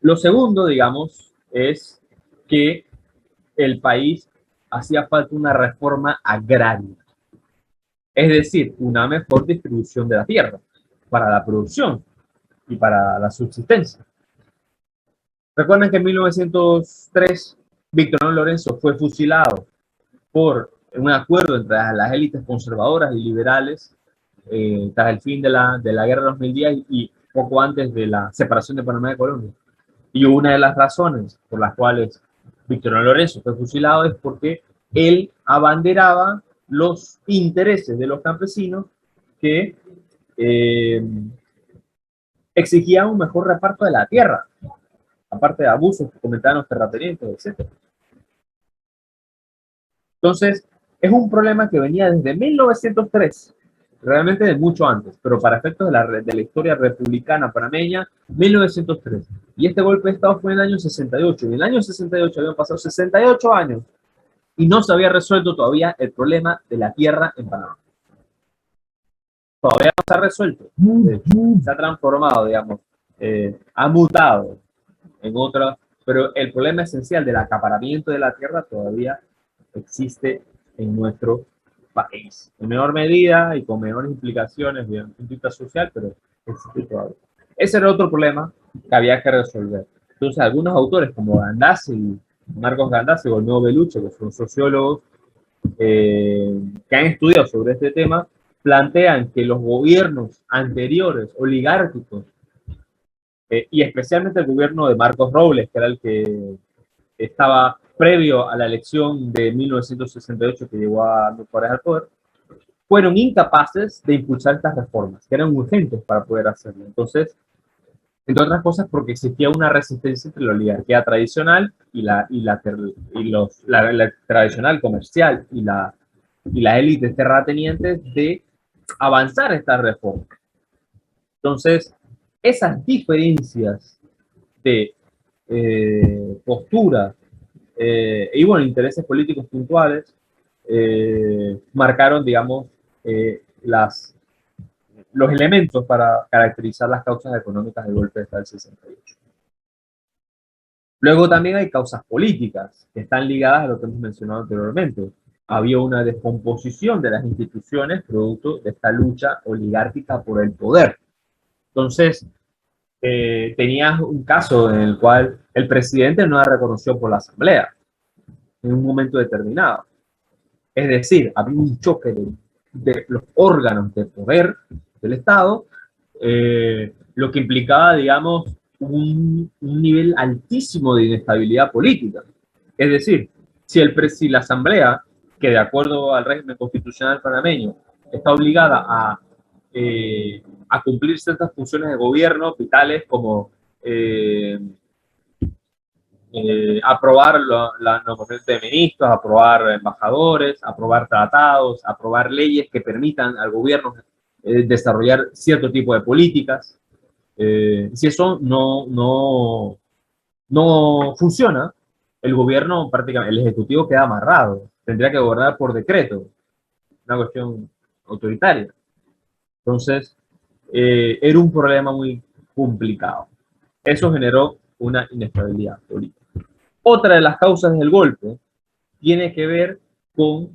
Lo segundo, digamos, es que el país hacía falta una reforma agraria, es decir, una mejor distribución de la tierra para la producción y para la subsistencia. Recuerden que en 1903 Victoriano Lorenzo fue fusilado por un acuerdo entre las élites conservadoras y liberales tras el fin de la Guerra de los Mil Días y poco antes de la separación de Panamá de Colombia. Y una de las razones por las cuales Victoriano Lorenzo fue fusilado es porque él abanderaba los intereses de los campesinos que exigían un mejor reparto de la tierra, aparte de abusos que cometaban los terratenientes, etc. Entonces, es un problema que venía desde 1903, realmente de mucho antes, pero para efectos de la historia republicana panameña, 1903. Y este golpe de Estado fue en el año 68. Y en el año 68 habían pasado 68 años y no se había resuelto todavía el problema de la tierra en Panamá. Todavía no se ha resuelto. Se ha transformado, digamos, ha mutado en otra, pero el problema esencial del acaparamiento de la tierra todavía existe en nuestro país. En menor medida y con menores implicaciones desde el punto de vista social, pero existe todavía. Ese era otro problema que había que resolver. Entonces, algunos autores como Gandazzi, Marcos Gandazzi o Nuevo Beluche, que son sociólogos que han estudiado sobre este tema, plantean que los gobiernos anteriores, oligárquicos, y especialmente el gobierno de Marcos Robles, que era el que estaba previo a la elección de 1968 que llevó a Luis Juárez al poder, fueron incapaces de impulsar estas reformas, que eran urgentes para poder hacerlo. Entonces, entre otras cosas, porque existía una resistencia entre la oligarquía tradicional y la tradicional comercial y las élites terratenientes de avanzar estas reformas. Entonces, esas diferencias de postura y bueno, intereses políticos puntuales marcaron, digamos, los elementos para caracterizar las causas económicas del golpe de Estado del 68. Luego también hay causas políticas que están ligadas a lo que hemos mencionado anteriormente. Había una descomposición de las instituciones producto de esta lucha oligárquica por el poder. Entonces, tenías un caso en el cual el presidente no era reconocido por la asamblea en un momento determinado. Es decir, había un choque de los órganos de poder del Estado, lo que implicaba, digamos, un nivel altísimo de inestabilidad política. Es decir, si la Asamblea, que de acuerdo al régimen constitucional panameño, está obligada a cumplir ciertas funciones de gobierno vitales como aprobar la nombramiento de ministros, aprobar embajadores, aprobar tratados, aprobar leyes que permitan al gobierno desarrollar cierto tipo de políticas. Si eso no funciona, el gobierno prácticamente, el ejecutivo queda amarrado, tendría que gobernar por decreto, una cuestión autoritaria. Entonces, era un problema muy complicado. Eso generó una inestabilidad política. Otra de las causas del golpe tiene que ver con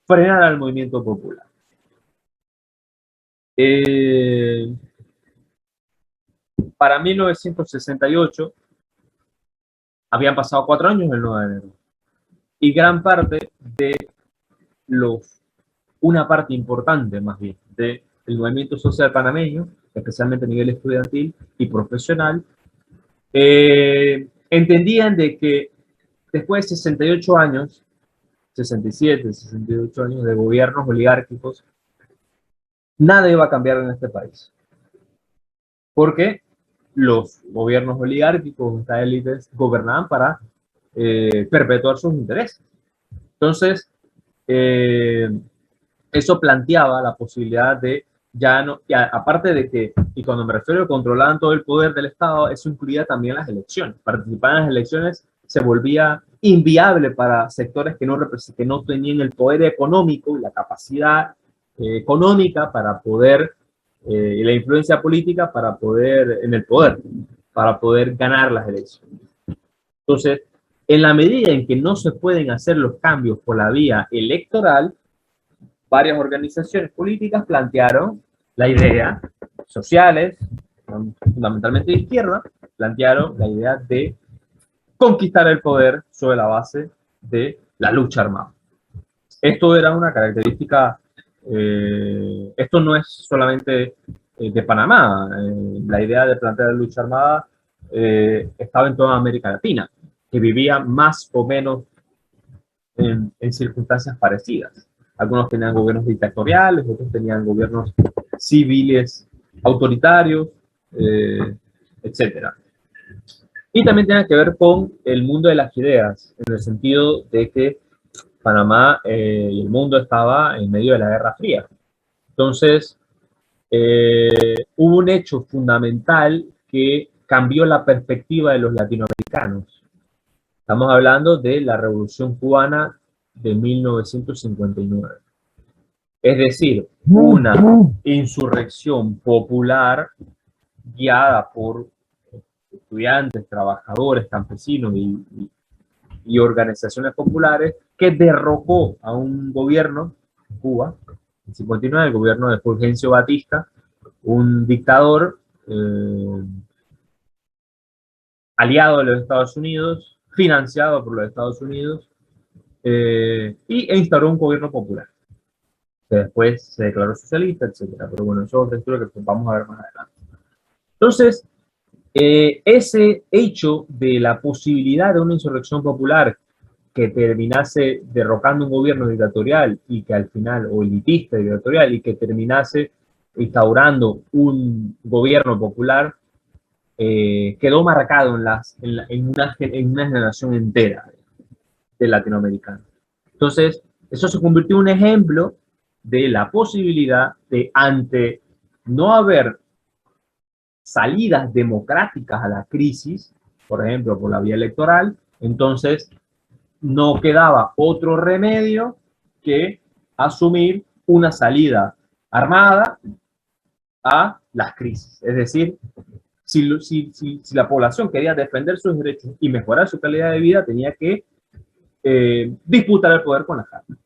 frenar al movimiento popular. Para 1968 habían pasado 4 años del 9 de enero y gran parte de una parte importante más bien del movimiento social panameño, especialmente a nivel estudiantil y profesional, entendían de que después de 68 años, 67, 68 años de gobiernos oligárquicos, nada iba a cambiar en este país. Porque los gobiernos oligárquicos, estas élites, gobernaban para perpetuar sus intereses. Entonces, eso planteaba la posibilidad de ya no, y aparte de que, y cuando me refiero a controlaban todo el poder del Estado, eso incluía también las elecciones. Participar en las elecciones se volvía inviable para sectores que no tenían el poder económico y la capacidad económica para poder, y la influencia política para poder, en el poder, para poder ganar las elecciones. Entonces, en la medida en que no se pueden hacer los cambios por la vía electoral, varias organizaciones políticas plantearon la idea, sociales, fundamentalmente de izquierda, plantearon la idea de conquistar el poder sobre la base de la lucha armada. Esto era una característica, esto no es solamente de Panamá, la idea de plantear la lucha armada estaba en toda América Latina, que vivía más o menos en circunstancias parecidas. Algunos tenían gobiernos dictatoriales, otros tenían gobiernos civiles autoritarios, etc. Y también tiene que ver con el mundo de las ideas, en el sentido de que Panamá y el mundo estaba en medio de la Guerra Fría. Entonces, hubo un hecho fundamental que cambió la perspectiva de los latinoamericanos. Estamos hablando de la Revolución Cubana de 1959. Es decir, una insurrección popular guiada por estudiantes, trabajadores, campesinos y organizaciones populares que derrocó a un gobierno, Cuba, en 59, el gobierno de Fulgencio Batista, un dictador aliado de los Estados Unidos, financiado por los Estados Unidos, e instauró un gobierno popular. que después se declaró socialista, etcétera. Pero bueno, eso es otra historia que vamos a ver más adelante. Entonces, ese hecho de la posibilidad de una insurrección popular que terminase derrocando un gobierno dictatorial y que al final, o elitista dictatorial, y que terminase instaurando un gobierno popular, quedó marcado en una generación entera de latinoamericanos. Entonces, eso se convirtió en un ejemplo de la posibilidad de, ante no haber salidas democráticas a la crisis, por ejemplo, por la vía electoral, entonces no quedaba otro remedio que asumir una salida armada a las crisis. Es decir, si la población quería defender sus derechos y mejorar su calidad de vida, tenía que disputar el poder con las armas.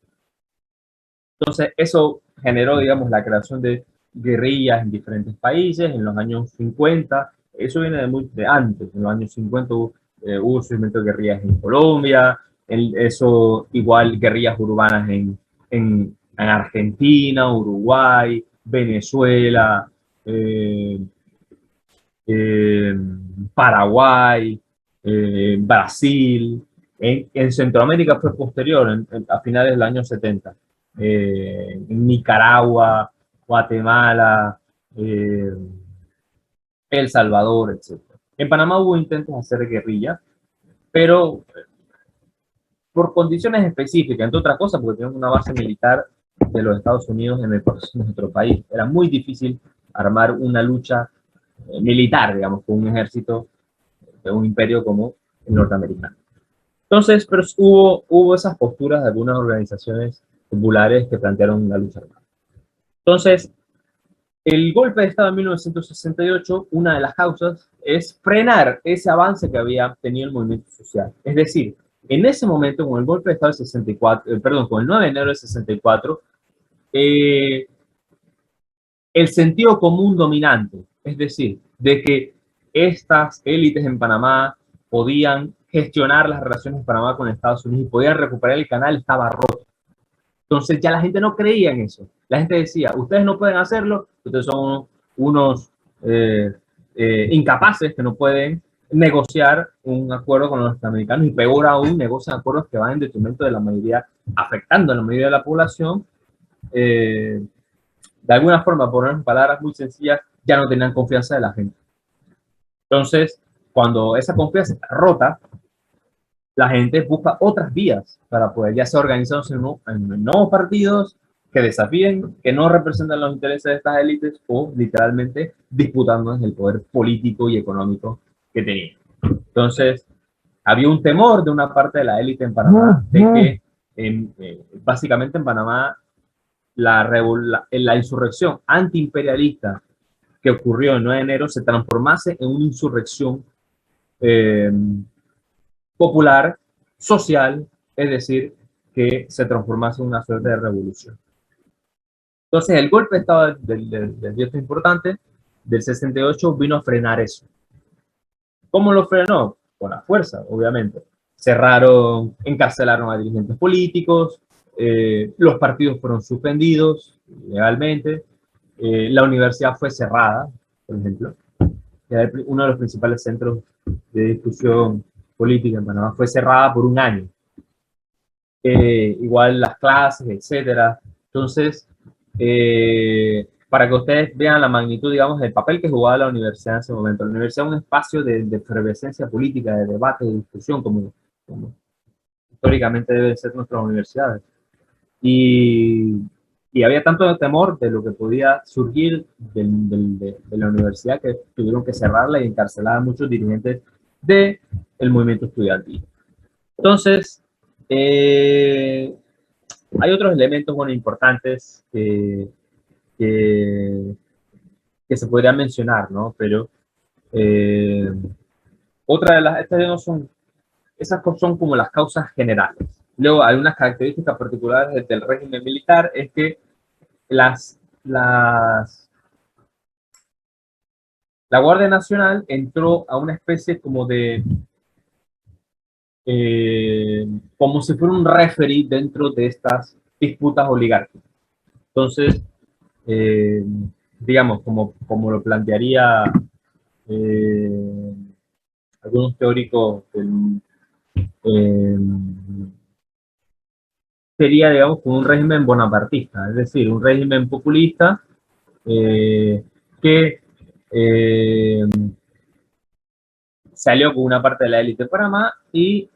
Entonces, eso generó, digamos, la creación de guerrillas en diferentes países en los años 50. Eso viene de antes. En los años 50 hubo surgimiento de guerrillas en Colombia, eso igual guerrillas urbanas en Argentina, Uruguay, Venezuela, eh, eh, Paraguay, Brasil. En Centroamérica fue posterior, a finales del año 70. En Nicaragua, Guatemala, El Salvador, etc. En Panamá hubo intentos de hacer guerrilla, pero por condiciones específicas, entre otras cosas, porque tenemos una base militar de los Estados Unidos en nuestro país. Era muy difícil armar una lucha militar, digamos, con un ejército de un imperio como el norteamericano. Entonces, pero hubo esas posturas de algunas organizaciones populares que plantearon una lucha armada. Entonces, el golpe de Estado en 1968, una de las causas es frenar ese avance que había tenido el movimiento social. Es decir, en ese momento, con el golpe de Estado del 64, con el 9 de enero del 64, el sentido común dominante, es decir, de que estas élites en Panamá podían gestionar las relaciones de Panamá con Estados Unidos y podían recuperar el canal, estaba roto. Entonces ya la gente no creía en eso. La gente decía, ustedes no pueden hacerlo, ustedes son unos incapaces que no pueden negociar un acuerdo con los norteamericanos y peor aún, negocian acuerdos que van en detrimento de la mayoría, afectando a la mayoría de la población. De alguna forma, por unas palabras muy sencillas, ya no tenían confianza de la gente. Entonces, cuando esa confianza está rota, la gente busca otras vías para poder ya sea organizándose en nuevos partidos que desafíen, que no representan los intereses de estas élites o literalmente disputando el poder político y económico que tenían. Entonces, había un temor de una parte de la élite en Panamá de que básicamente en Panamá la insurrección antiimperialista que ocurrió el 9 de enero se transformase en una insurrección popular, social, es decir, que se transformase en una suerte de revolución. Entonces, el golpe de Estado del día importante del 68 vino a frenar eso. ¿Cómo lo frenó? Con la fuerza, obviamente. Cerraron, encarcelaron a dirigentes políticos, los partidos fueron suspendidos legalmente, la universidad fue cerrada, por ejemplo, uno de los principales centros de discusión política en Panamá fue cerrada por un año. Igual las clases, etcétera. Entonces, para que ustedes vean la magnitud, digamos, del papel que jugaba la universidad en ese momento. La universidad es un espacio de efervescencia política, de debate, de discusión, como históricamente deben ser nuestras universidades. Y había tanto temor de lo que podía surgir de la universidad que tuvieron que cerrarla y encarcelar a muchos dirigentes del movimiento estudiantil. Entonces, hay otros elementos bueno, importantes que se podrían mencionar, ¿no? Pero otra de estas no son, esas son como las causas generales. Luego, hay unas características particulares del régimen militar, es que la Guardia Nacional entró a una especie como de, como si fuera un referee dentro de estas disputas oligárquicas. Entonces, digamos, como lo plantearía algunos teóricos, eh, sería, digamos, como un régimen bonapartista, es decir, un régimen populista que eh, salió con una parte de la élite de Panamá y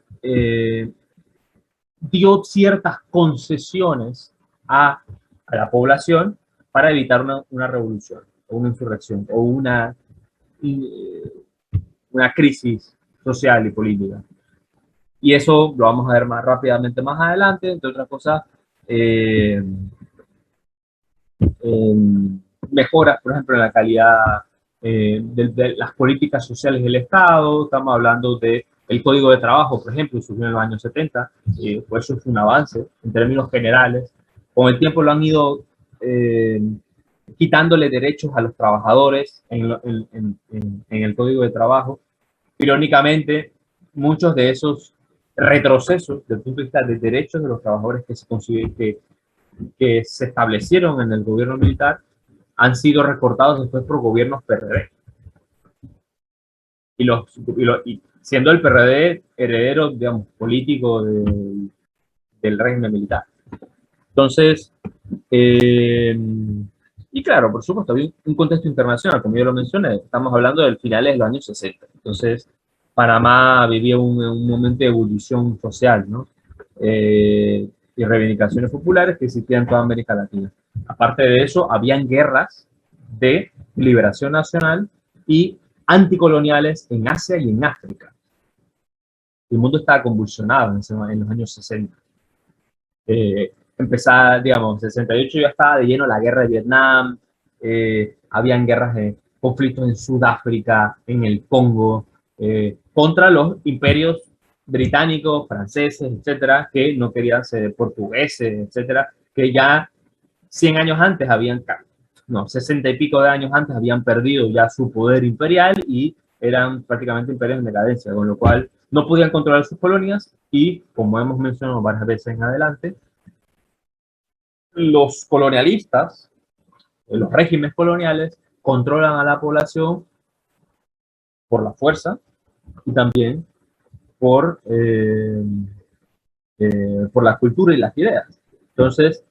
dio ciertas concesiones a la población para evitar una revolución, o una insurrección, o una crisis social y política. Y eso lo vamos a ver más rápidamente más adelante, entre otras cosas, eh, mejoras, por ejemplo, en la calidad de las políticas sociales del Estado. Estamos hablando del Código de Trabajo, por ejemplo, surgió en los años 70, pues eso es un avance en términos generales. Con el tiempo lo han ido quitándole derechos a los trabajadores en el Código de Trabajo. Irónicamente, muchos de esos retrocesos desde el punto de vista de derechos de los trabajadores que se establecieron en el gobierno militar han sido recortados después por gobiernos PRD. Y siendo el PRD heredero, digamos, político del régimen militar. Entonces, y claro, por supuesto, había un contexto internacional, como yo lo mencioné, estamos hablando del finales de los años 60. Entonces, Panamá vivía un momento de ebullición social, ¿no? Y reivindicaciones populares que existían en toda América Latina. Aparte de eso, habían guerras de liberación nacional y anticoloniales en Asia y en África. El mundo estaba convulsionado en los años 60. Empezaba, digamos, 68 ya estaba de lleno la guerra de Vietnam, habían guerras de conflictos en Sudáfrica, en el Congo, contra los imperios británicos, franceses, etcétera, que no querían ser portugueses, etcétera, que ya 100 años antes habían, no, 60 y pico de años antes habían perdido ya su poder imperial y eran prácticamente imperios en decadencia, con lo cual no podían controlar sus colonias y, como hemos mencionado varias veces en adelante, los colonialistas, los regímenes coloniales, controlan a la población por la fuerza y también por la cultura y las ideas. Entonces,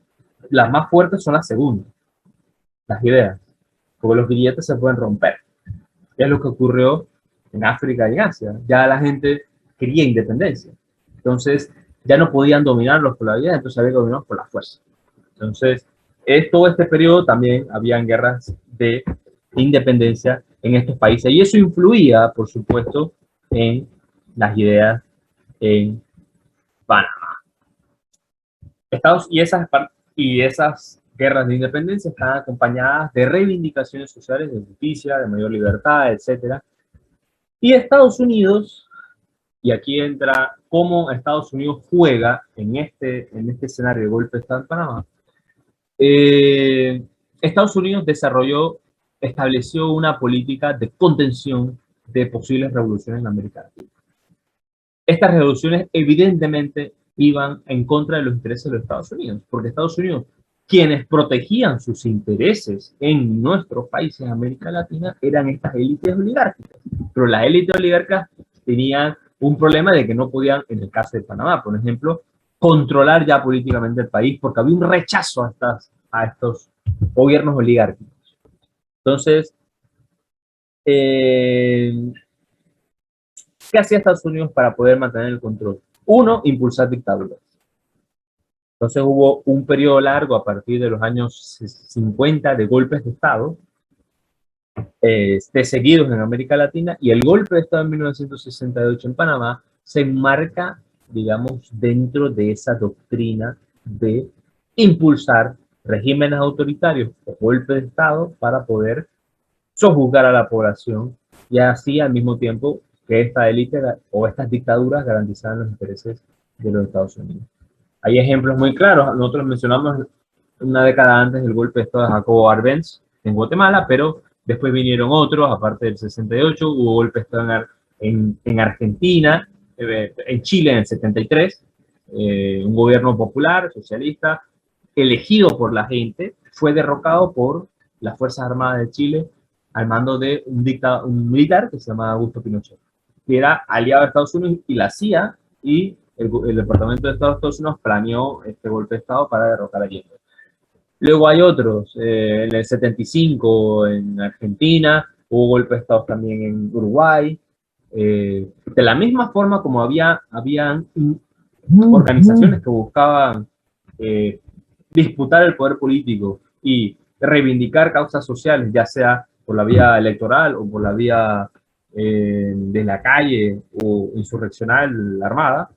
las más fuertes son las segundas, las ideas, porque los billetes se pueden romper. Es lo que ocurrió en África y en Asia. Ya la gente quería independencia. Entonces, ya no podían dominarlos por la vida, entonces había que dominarlos por la fuerza. Entonces, todo este periodo también habían guerras de independencia en estos países. Y eso influía, por supuesto, en las ideas en Panamá. Y esas guerras de independencia están acompañadas de reivindicaciones sociales de justicia, de mayor libertad, etc. Y Estados Unidos, y aquí entra cómo Estados Unidos juega en este escenario de golpe de Estado en Panamá. Estados Unidos estableció una política de contención de posibles revoluciones en América Latina. Estas revoluciones evidentemente iban en contra de los intereses de los Estados Unidos, porque Estados Unidos, quienes protegían sus intereses en nuestros países de América Latina, eran estas élites oligárquicas. Pero las élites oligárquicas tenían un problema de que no podían, en el caso de Panamá, por ejemplo, controlar ya políticamente el país, porque había un rechazo a estos gobiernos oligárquicos. Entonces, ¿qué hacía Estados Unidos para poder mantener el control? Uno, impulsar dictaduras. Entonces hubo un periodo largo a partir de los años 50 de golpes de Estado, seguidos en América Latina, y el golpe de Estado en 1968 en Panamá se enmarca, digamos, dentro de esa doctrina de impulsar regímenes autoritarios o golpes de Estado para poder sojuzgar a la población y así al mismo tiempo que esta élite o estas dictaduras garantizaran los intereses de los Estados Unidos. Hay ejemplos muy claros. Nosotros mencionamos una década antes del golpe de Estado de Jacobo Arbenz en Guatemala, pero después vinieron otros, aparte del 68, hubo golpe de Estado en Argentina, en Chile en el 73, un gobierno popular, socialista, elegido por la gente, fue derrocado por las Fuerzas Armadas de Chile al mando de un militar que se llamaba Augusto Pinochet, que era aliado de Estados Unidos y la CIA, y el Departamento de Estado de Estados Unidos planeó este golpe de Estado para derrocar a Allende. Luego hay otros, en el 75 en Argentina, hubo golpe de Estado también en Uruguay. De la misma forma como habían organizaciones que buscaban disputar el poder político y reivindicar causas sociales, ya sea por la vía electoral o por la vía de la calle o insurreccional armada,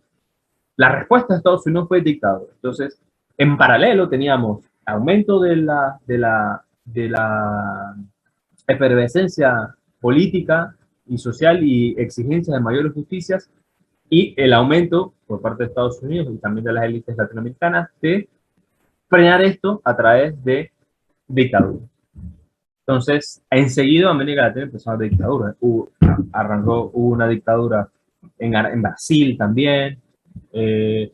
la respuesta de Estados Unidos fue dictadura. Entonces, en paralelo teníamos aumento de la efervescencia política y social y exigencias de mayores justicias, y el aumento por parte de Estados Unidos y también de las élites latinoamericanas de frenar esto a través de dictadura. Entonces, enseguida América Latina empezó a haber dictadura. Hubo una dictadura en Brasil también.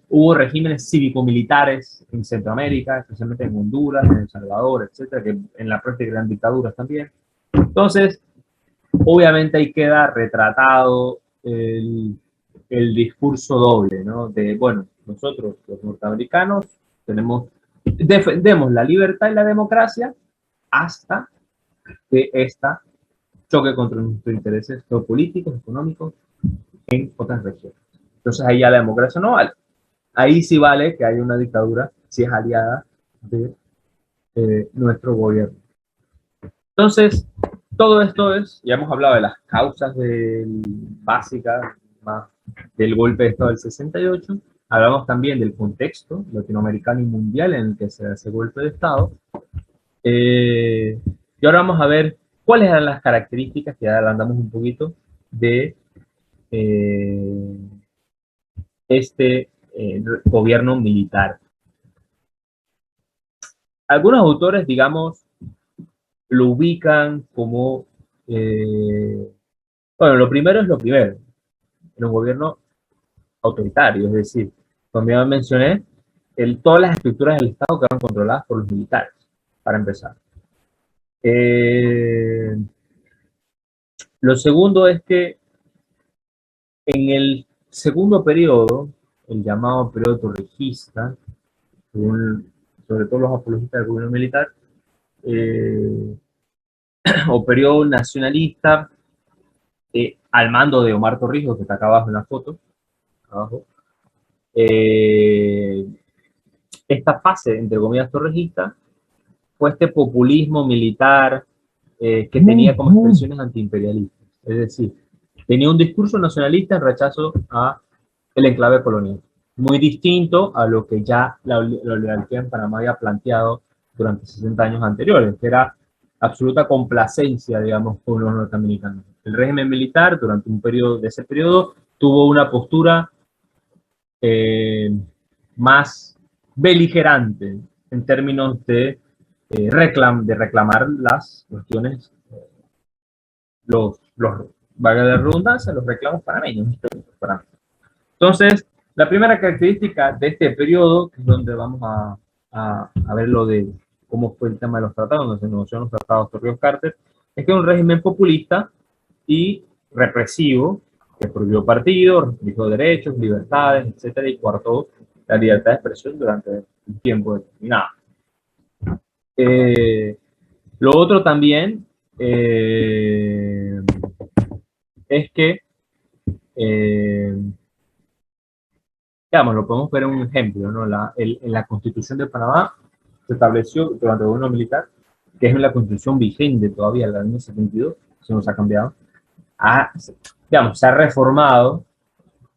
Hubo regímenes cívico-militares en Centroamérica, especialmente en Honduras, en El Salvador, etcétera, que en la práctica eran dictaduras también. Entonces, obviamente ahí queda retratado el discurso doble, ¿no? De, bueno, nosotros los norteamericanos defendemos la libertad y la democracia hasta que esta choque contra nuestros intereses geopolíticos, económicos en otras regiones. Entonces ahí ya la democracia no vale. Ahí sí vale que haya una dictadura si es aliada de nuestro gobierno. Entonces, todo esto ya hemos hablado de las causas básicas del golpe de Estado del 68, hablamos también del contexto latinoamericano y mundial en el que se hace golpe de Estado, y ahora vamos a ver cuáles eran las características, que ya andamos un poquito, de este gobierno militar. Algunos autores, digamos, lo ubican como, bueno, lo primero es lo primero, era un gobierno autoritario, es decir, como ya mencioné, todas las estructuras del Estado quedaron controladas por los militares, para empezar. Lo segundo es que en el segundo periodo, el llamado periodo torrijista, sobre todo los apologistas del gobierno militar, o periodo nacionalista, al mando de Omar Torrijos, que está acá abajo en la foto, abajo, esta fase, entre comillas, torrijista, fue este populismo militar que tenía como expresiones antiimperialistas. Es decir, tenía un discurso nacionalista en rechazo a el enclave colonial, muy distinto a lo que ya la oligarquía en Panamá había planteado durante 60 años anteriores, que era absoluta complacencia, digamos, con los norteamericanos. El régimen militar, durante un periodo de ese periodo, tuvo una postura más beligerante en términos de reclamar las cuestiones, valga la redundancia, los reclamos panameños. Entonces, la primera característica de este periodo, que es donde vamos a ver lo de cómo fue el tema de los tratados, donde se negociaron los tratados Torrijos-Carter, es que es un régimen populista y represivo, que prohibió partidos, restringió derechos, libertades, etcétera, y coartó la libertad de expresión durante un tiempo determinado. Lo otro también es que, digamos, lo podemos ver en un ejemplo, ¿no? En la Constitución de Panamá se estableció durante el gobierno militar, que es la Constitución vigente todavía, la del año 72, se nos ha cambiado, digamos, se ha reformado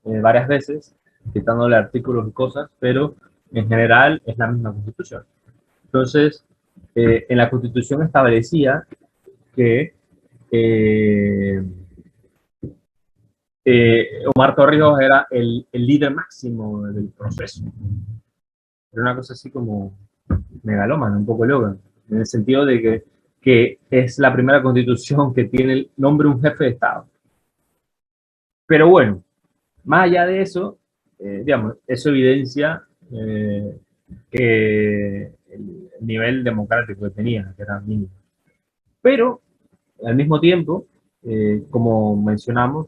varias veces, quitándole artículos y cosas, pero en general es la misma Constitución. Entonces, en la Constitución establecía que Omar Torrijos era el líder máximo del proceso. Era una cosa así como megalómana, un poco loca, en el sentido de que es la primera constitución que tiene el nombre de un jefe de Estado. Pero bueno, más allá de eso, digamos, eso evidencia que el nivel democrático que tenía, que era mínimo. Pero, al mismo tiempo, como mencionamos,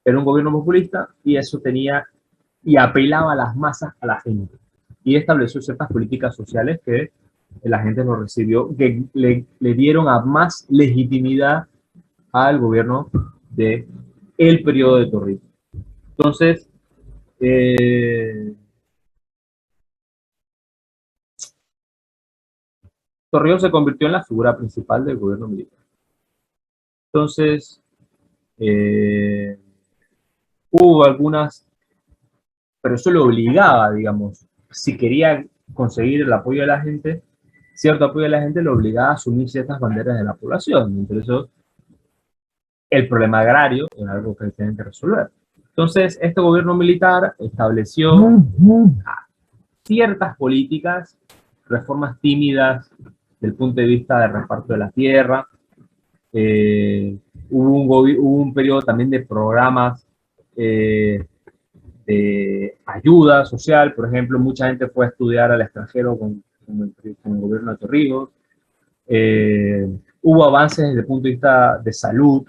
era un gobierno populista y eso tenía y apelaba a las masas, a la gente. Y estableció ciertas políticas sociales que la gente no recibió, que le dieron a más legitimidad al gobierno de el periodo de Torrijos. Entonces, Torrijos se convirtió en la figura principal del gobierno militar. Entonces, hubo algunas, pero eso lo obligaba, digamos, si quería conseguir el apoyo de la gente, cierto apoyo de la gente lo obligaba a asumir ciertas banderas de la población. Entre eso, el problema agrario es algo que tienen que resolver. Entonces, este gobierno militar estableció ciertas políticas, reformas tímidas desde el punto de vista del reparto de la tierra. Hubo un periodo también de programas de ayuda social. Por ejemplo, mucha gente fue a estudiar al extranjero con el gobierno de Torrijos. Hubo avances desde el punto de vista de salud,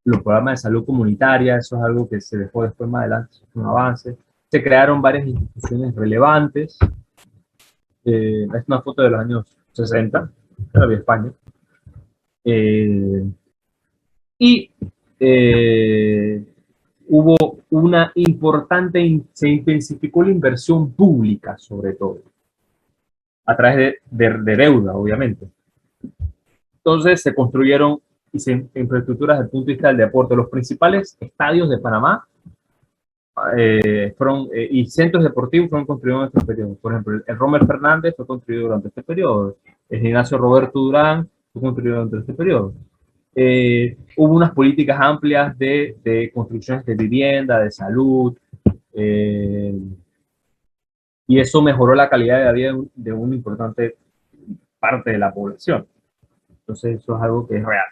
los programas de salud comunitaria, eso es algo que se dejó después más adelante, es un avance. Se crearon varias instituciones relevantes. Es una foto de los años 60, de España. Y hubo una importante, se intensificó la inversión pública, sobre todo, a través de deuda, obviamente. Entonces se construyeron infraestructuras desde el punto de vista del deporte. Los principales estadios de Panamá y centros deportivos fueron construidos en este periodo. Por ejemplo, el Rommel Fernández fue construido durante este periodo. El gimnasio Roberto Durán fue construido durante este periodo. Hubo unas políticas amplias de construcciones de vivienda, de salud, y eso mejoró la calidad de la vida de una importante parte de la población. Entonces eso es algo que es real.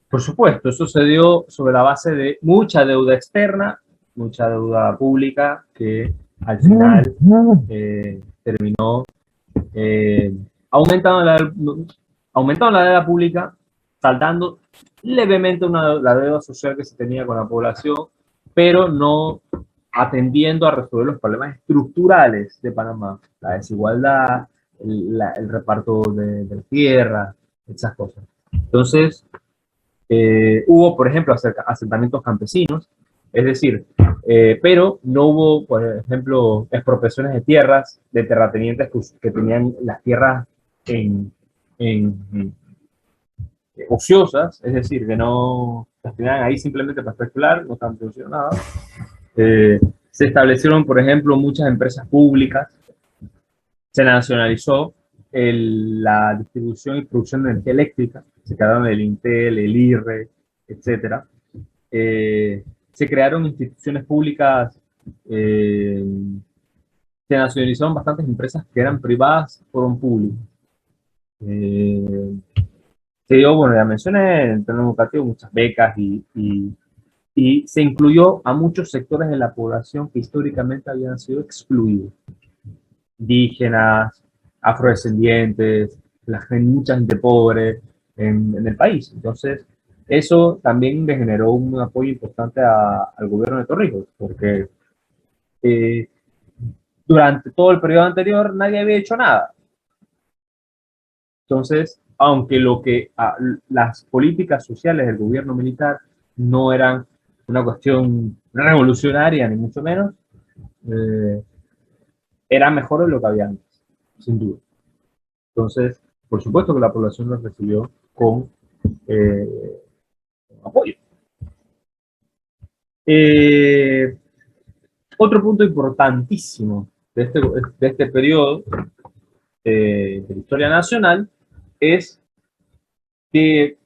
Por supuesto, eso se dio sobre la base de mucha deuda externa, mucha deuda pública, que al final terminó aumentando la deuda pública, saltando levemente la deuda social que se tenía con la población, pero no atendiendo a resolver los problemas estructurales de Panamá, la desigualdad, el reparto de tierra, esas cosas. Entonces, hubo, por ejemplo, asentamientos campesinos, es decir, pero no hubo, por ejemplo, expropiaciones de tierras de terratenientes que tenían las tierras en ociosas, es decir, que no las tenían ahí simplemente para especular, no estaban produciendo nada. Se establecieron, por ejemplo, muchas empresas públicas, se nacionalizó la distribución y producción de energía eléctrica, se crearon el Intel, el IRRE, etc. Se crearon instituciones públicas, se nacionalizaron bastantes empresas que eran privadas, fueron públicas. Se dio, bueno, ya mencioné, en el plano educativo, muchas becas y se incluyó a muchos sectores de la población que históricamente habían sido excluidos. Indígenas, afrodescendientes, mucha gente pobre en el país. Entonces, eso también le generó un apoyo importante al gobierno de Torrijos, porque durante todo el periodo anterior nadie había hecho nada. Entonces, aunque las políticas sociales del gobierno militar no eran una cuestión revolucionaria, ni mucho menos, era mejor de lo que había antes, sin duda. Entonces, por supuesto que la población lo recibió con apoyo. Otro punto importantísimo de este periodo de la historia nacional es que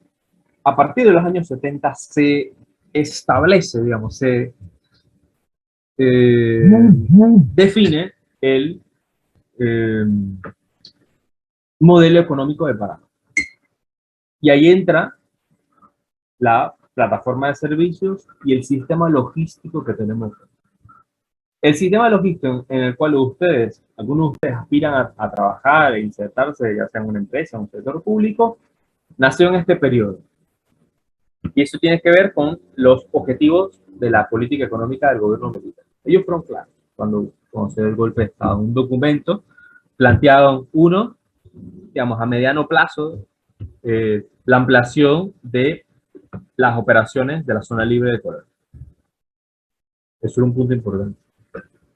a partir de los años 70 se establece, digamos, se define el modelo económico de Panamá. Y ahí entra la plataforma de servicios y el sistema logístico que tenemos. El sistema logístico en el cual algunos de ustedes aspiran a trabajar e insertarse, ya sea en una empresa o en un sector público, nació en este periodo. Y eso tiene que ver con los objetivos de la política económica del gobierno militar. Ellos fueron claros cuando se dio el golpe de Estado. Un documento planteado, uno, digamos, a mediano plazo, la ampliación de las operaciones de la zona libre de Corea. Eso era un punto importante.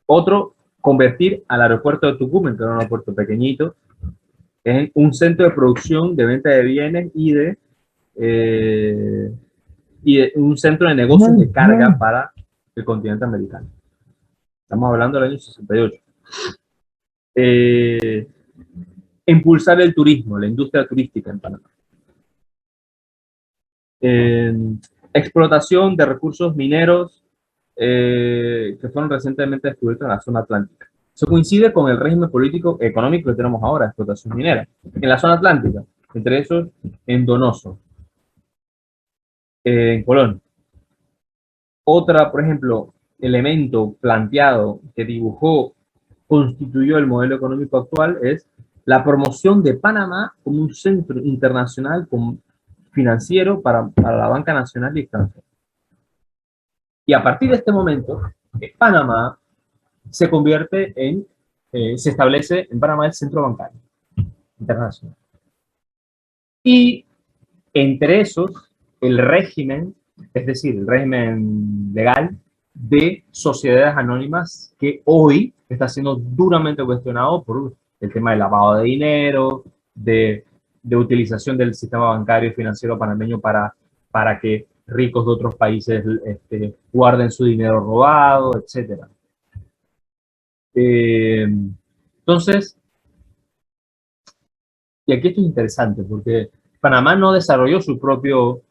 Otro, convertir al aeropuerto de Tucumán, que era un aeropuerto pequeñito, en un centro de producción, de venta de bienes y de un centro de negocios de carga para el continente americano. Estamos hablando del año 68. Impulsar el turismo, la industria turística en Panamá. Explotación de recursos mineros que fueron recientemente descubiertos en la zona atlántica. Eso coincide con el régimen político económico que tenemos ahora, explotación minera, en la zona atlántica, entre esos en Donoso, en Colón. Otra, por ejemplo, elemento planteado que constituyó el modelo económico actual es la promoción de Panamá como un centro internacional financiero para la banca nacional y extranjera. Y a partir de este momento, Panamá se establece en Panamá el centro bancario internacional. Y entre esos, el régimen, es decir, el régimen legal de sociedades anónimas que hoy está siendo duramente cuestionado por el tema del lavado de dinero, de utilización del sistema bancario y financiero panameño para que ricos de otros países guarden su dinero robado, etc. Entonces, y aquí esto es interesante porque Panamá no desarrolló su propio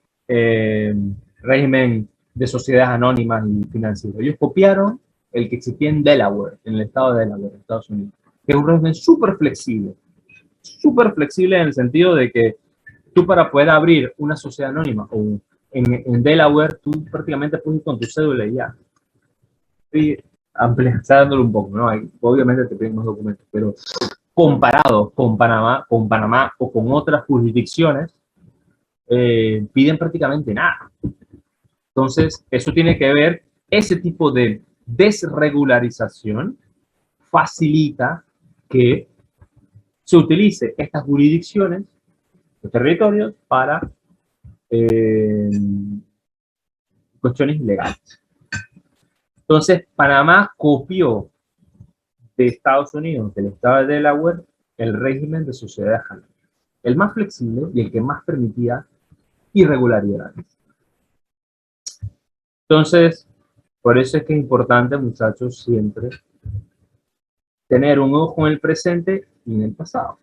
régimen de sociedades anónimas y financieras. Ellos copiaron el que existía en Delaware, en el estado de Delaware, Estados Unidos, que es un régimen súper flexible en el sentido de que tú para poder abrir una sociedad anónima o en Delaware, tú prácticamente puedes ir con tu cédula y ya. Estoy ampliándolo un poco, ¿no? Obviamente te piden más documentos, pero comparado con Panamá o con otras jurisdicciones, piden prácticamente nada. Entonces, eso tiene que ver, ese tipo de desregularización facilita que se utilice estas jurisdicciones, los territorios, para cuestiones ilegales. Entonces, Panamá copió de Estados Unidos, del estado de Delaware, el régimen de sociedades anónimas, el más flexible y el que más permitía irregularidades. Entonces, por eso es que es importante, muchachos, siempre tener un ojo en el presente y en el pasado.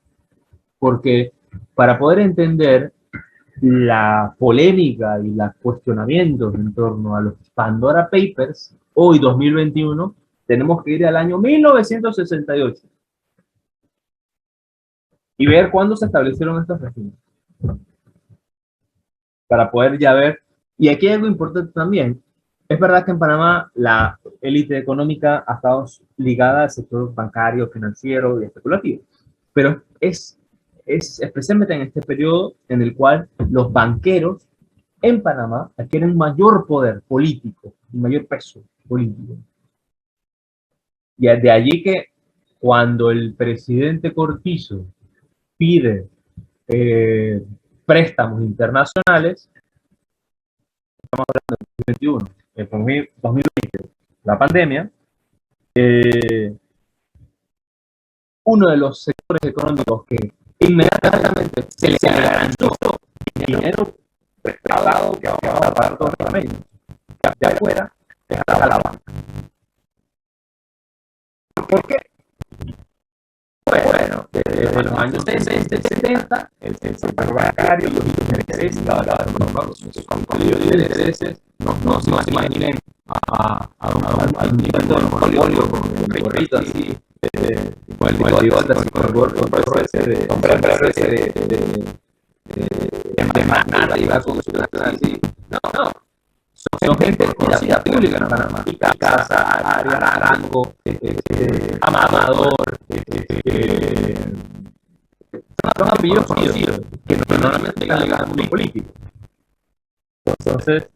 Porque para poder entender la polémica y los cuestionamientos en torno a los Pandora Papers, hoy 2021, tenemos que ir al año 1968 y ver cuándo se establecieron estos regímenes. Para poder ya ver, y aquí hay algo importante también, es verdad que en Panamá la élite económica ha estado ligada al sector bancario, financiero y especulativo, pero es especialmente en este periodo en el cual los banqueros en Panamá adquieren mayor poder político y mayor peso político. Y de allí que cuando el presidente Cortizo pide préstamos internacionales, estamos hablando de 2021, 2020, la pandemia, uno de los sectores económicos que inmediatamente se le garantizó dinero prestado que va a pagar todo el Panamá, de afuera, está la banca. ¿Por qué? Bueno, desde los años 60 y 70, el sector bancario, los hitos de intereses, sus contenidos de intereses, no se imaginen a un nivel de monopolio con un gorrito así, igual así con el gorro ese de manada y va con su así. No, son gente de vida pública en Panamá. Casa, Arango, Amador, son apellidos conocidos que normalmente llegan al mundo político. Entonces,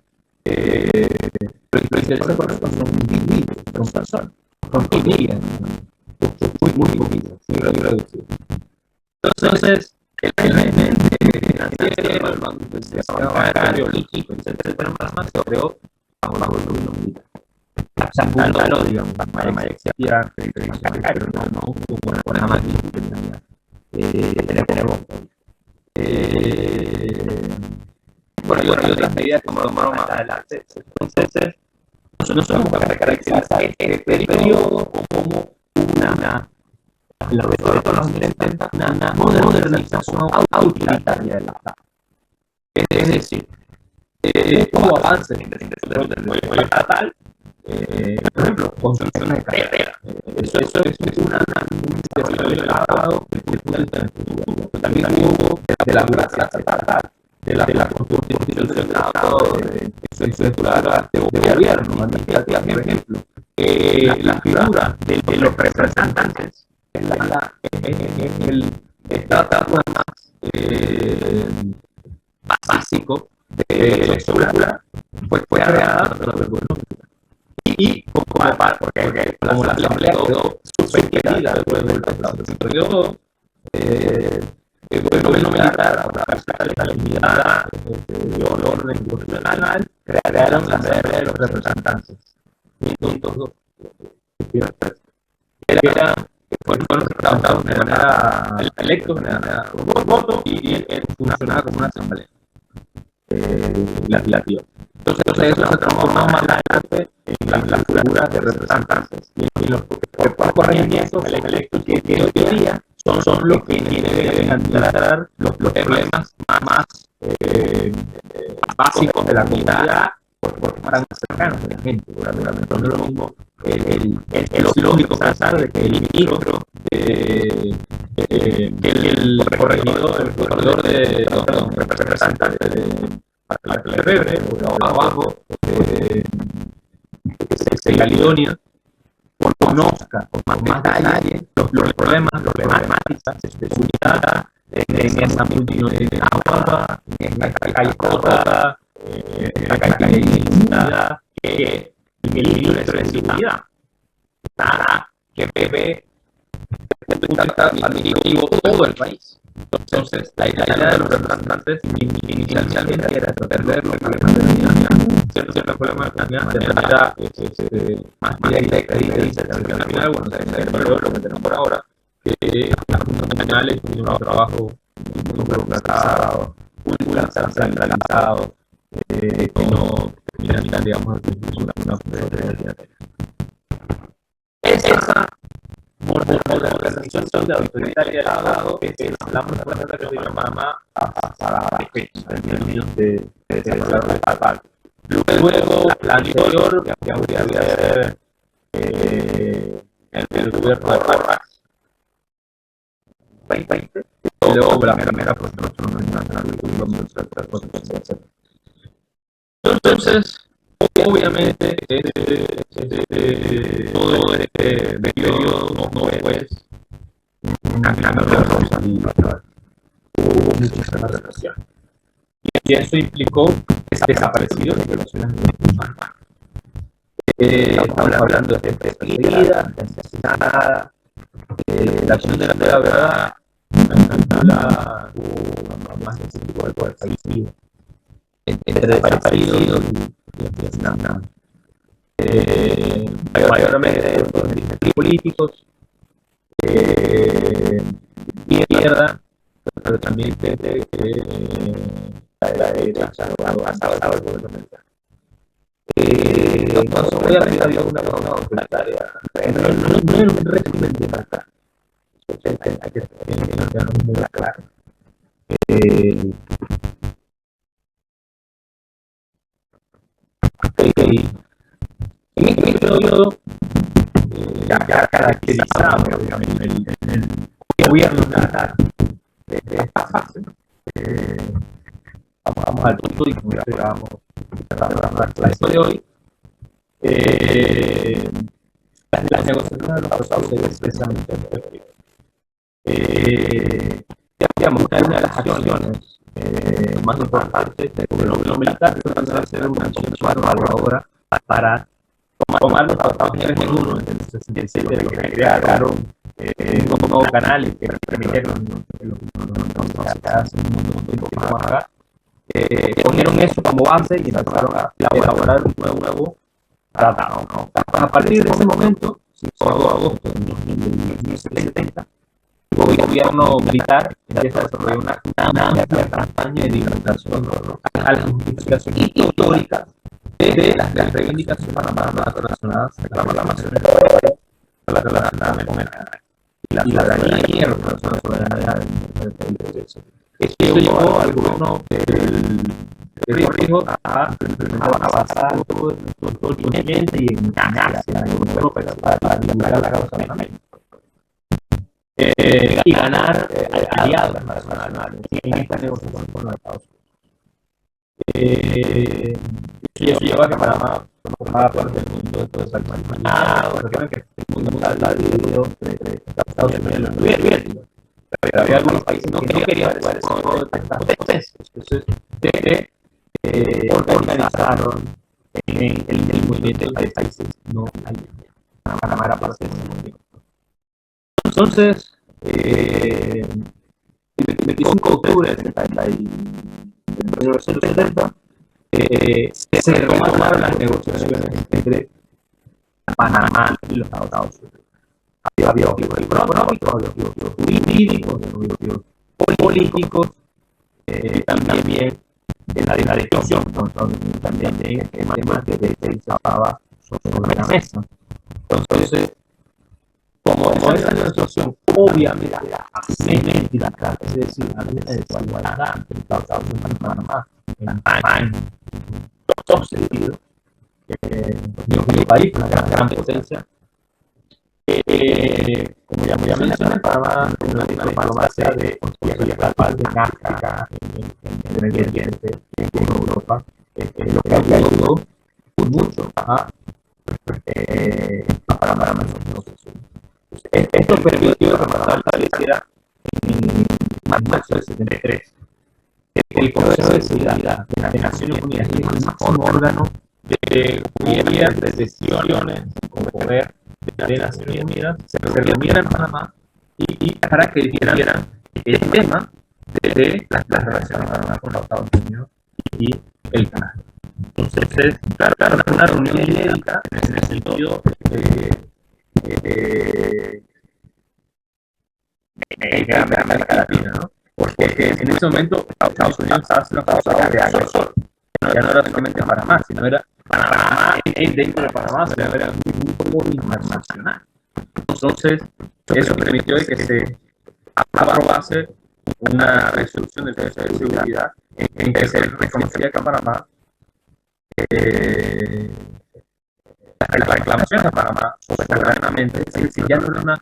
los intereses económicos son individuos, son personas, son familias, muy poquitos, muy reducidos. Entonces, el elemento financiero, el bancario, político, etcétera, más se creó bajo el gobierno militar. Lo digamos, Panamá existía pero no como una Panamá que tenemos hoy. Bueno, y otras medidas como tomaron más adelante. Entonces, nosotros somos para caracterizar este periodo como una modernización autoritaria del Estado. Es decir, hubo avances en el desarrollo estatal, por ejemplo, construcciones de carreteras. Eso es un desarrollo del Estado desde el punto de vista del futuro. También hubo de la burocracia estatal, de la constitución del Estado, de su estructura de gobierno administrativa, por ejemplo, la figura de los representantes es el tratado más básico de la estructura, pues fue creada por el gobierno. Y como la asamblea quedó suspendida después del periodo, el gobierno militar, para la legitimidad y el orden constitucional, crearon la asamblea de los representantes. Y entonces, fueron representados de manera electos, de manera por voto, y funcionaba como una asamblea legislativa. Entonces eso se transformó más adelante en la figura de representantes. Y los corregimientos electos que hoy en día son los que deben administrar los problemas más básicos de la comunidad, por más cercanos de la gente. No es lo mismo es lógico pensar de que el ministro, el corregidor el representante de la Febre o abajo de Caledonia conozca con más detalle los problemas, los problemáticas de su unidad en esa multitud de agua, en la calle Cota, en la calle Ilicita, que el ministro de Seguridad, nada que ve administrativo todo el país. Entonces, la idea de los representantes inicialmente era atender los problemas de la ciudadanía, ciertos problemas de la ciudadanía de manera más directa y dice al final, bueno, lo que tenemos por ahora, que las funcionales tienen un trabajo muy burocratizado, muy centralizado, que no terminan, digamos, una función. Esa modernización de autoritaria del Estado es la muestra que tiene Panamá hasta en términos de desarrollo estatal. Luego, la anterior, que habría de ser el gobierno de Rojas 2020, y luego la primera Constitución Nacional del Entonces, obviamente, todo este periodo no es una gran rosa, hubo muchísima represión. Y eso implicó desaparecidos de violaciones de derechos humanos. Estamos hablando de perseguida, de asesinada, la acción de la verdad, hubo más de 5 de fallecidos, entre desaparecidos y asesinados. Mayormente por dirigentes políticos, izquierda, pero también de la derecha, basado el gobierno militar. Entonces, obviamente había una autoritaria, no era un régimen de libertad. Hay que tenerlo muy claro. En este periodo ya caracterizado, digamos, el gobierno militar de esta fase. Vamos al punto y como ya esperábamos la clase de hoy, las negociaciones de los tratados se ven precisamente en Perú. Digamos, una de las acciones más importantes del gobierno militar fue hacer una acción ahora para tomar los tratados en uno en el 67, que crearon un nuevo canal y que permitieron que los se un mundo más acá. Cogieron eso como base y empezaron a elaborar un nuevo tratado, ¿no? A partir de ese momento, 5 de agosto de 1970, el gobierno militar empieza a desarrollar una amplia campaña de divulgación a las justificaciones históricas de las reivindicaciones panamanas relacionadas con la Amazonía, relacionadas con la soberanía, relacionadas con la soberanía del país. Esto llevó al gobierno del Rijo a avanzar todo el continente y engañarse a la Unión Europea para divulgar la causa panamena y ganar aliados internacionales en esta negociación con los Estados Unidos. Eso lleva a que Panamá formaba parte del mundo de todo el país. Recuerden que el mundo está dividido entre Estados Unidos y la Unión Soviética. Pero había algunos países que no querían jugar ese juego de estas potencias. Entonces, organizaron en el movimiento de países no alineados. Panamá era parte de ese movimiento. Entonces, el 25 de octubre de 1970, se retomaron las negociaciones entre Panamá y los Estados Unidos. Había objetivos económicos, había objetivos jurídicos, objetivos políticos, también de la discusión, también de temas que se estaba sobre la mesa. Entonces, como esa negociación obviamente asimétrica, es decir, había una desigualdad entre Estados Unidos y Panamá en los dos sentidos, mi país, una gran potencia, como ya mencioné, Panamá es una diplomacia de global de África, en el Medio Oriente, en Europa, lo que ayudó mucho a Panamá en sus negociaciones. Esto permitió que Panamá estableciera en marzo del 73 el Consejo de Seguridad de las Naciones Unidas, que es el máximo órgano de gobierno de decisiones con poder de Naciones Unidas, se reunieran en Panamá y para que eligieran el tema de las relaciones de Panamá con los Estados Unidos y el Canadá. Entonces, claro, una reunión inédita en el sentido de América Latina, ¿no? Porque en ese momento Estados Unidos estaba haciendo causa de agresor. Ya no era solamente Panamá, sino era Panamá dentro de Panamá, pero era un foro internacional. Entonces, eso permitió que se aprobase una resolución del Consejo de Seguridad en que se reconocía que Panamá las reclamaciones a Panamá soberanamente, es decir, ya no era una.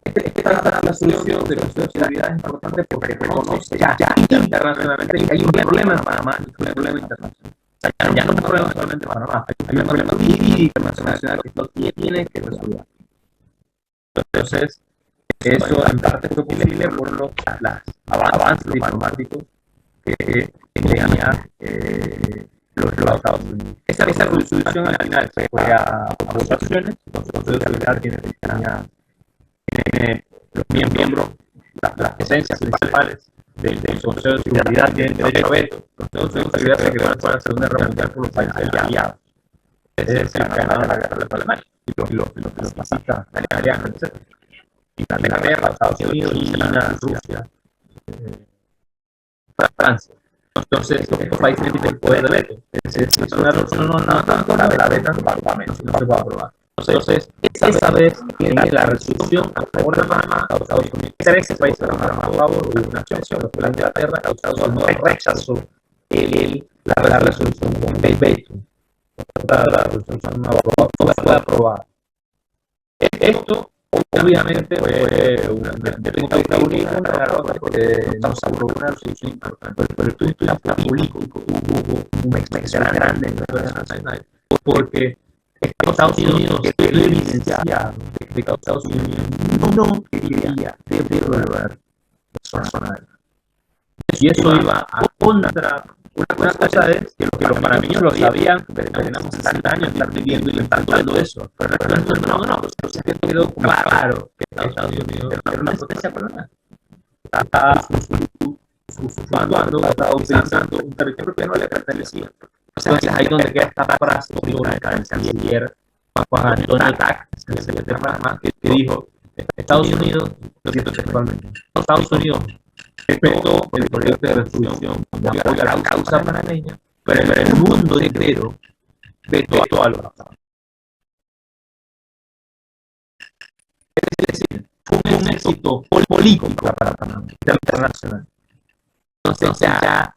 Esta resolución del Consejo de Seguridad es importante porque reconoce ya internacionalmente que hay un problema en Panamá y un problema internacional. O sea, ya no es un problema solamente en Panamá, hay un problema jurídico internacional que no tiene que resolver. Entonces, eso en parte fue posible por los avances diplomáticos que tenía los Estados Unidos. Esa resolución al final se fue a votaciones. El Consejo de Seguridad tiene los miembros, las presencias principales del Consejo de Seguridad tienen derecho a veto. Los Consejo de Seguridad se creó después de la Segunda Guerra Mundial por los países aliados. Es decir, ganaron la guerra de Alemania y los fascistas italianos, etc. Inglaterra, Estados Unidos, China, Rusia, Francia. Entonces, estos países tienen el poder de veto. Es una resolución no tanto la vetan totalmente, no se puede aprobar. Entonces, esa vez en la resolución a favor de Panamá, Estados Unidos, 13 países votaron a favor, hubo una abstención, que fue la Inglaterra, Estados Unidos rechazó la resolución con veto. La resolución no fue aprobada. Esto Obviamente fue una dictadura porque no se aprobó una resolución importante, pero esto es político, hubo un expresión grande en la sociedad nacional, porque Estados Unidos quedó evidenciado de que Estados Unidos no quería devolver personas. Y eso iba a contra. Una cosa es que los panameños lo sabían, pero tenemos 60 años estar viviendo y intentando eso. Pero no, entonces quedó claro que Estados Unidos era una potencia colonial. Estaba estaba utilizando un territorio que no le pertenecía. Entonces ahí donde queda esta frase histórica del canciller Juan Antonio Tac, el secretario de Panamá, que dijo: Estados Unidos, lo siento textualmente, Estados Unidos respetó el proyecto de resolución de apoyo a la causa panameña, pero el mundo entero vetó a los estados. Es decir, fue un éxito político para Panamá, internacional. Entonces ya,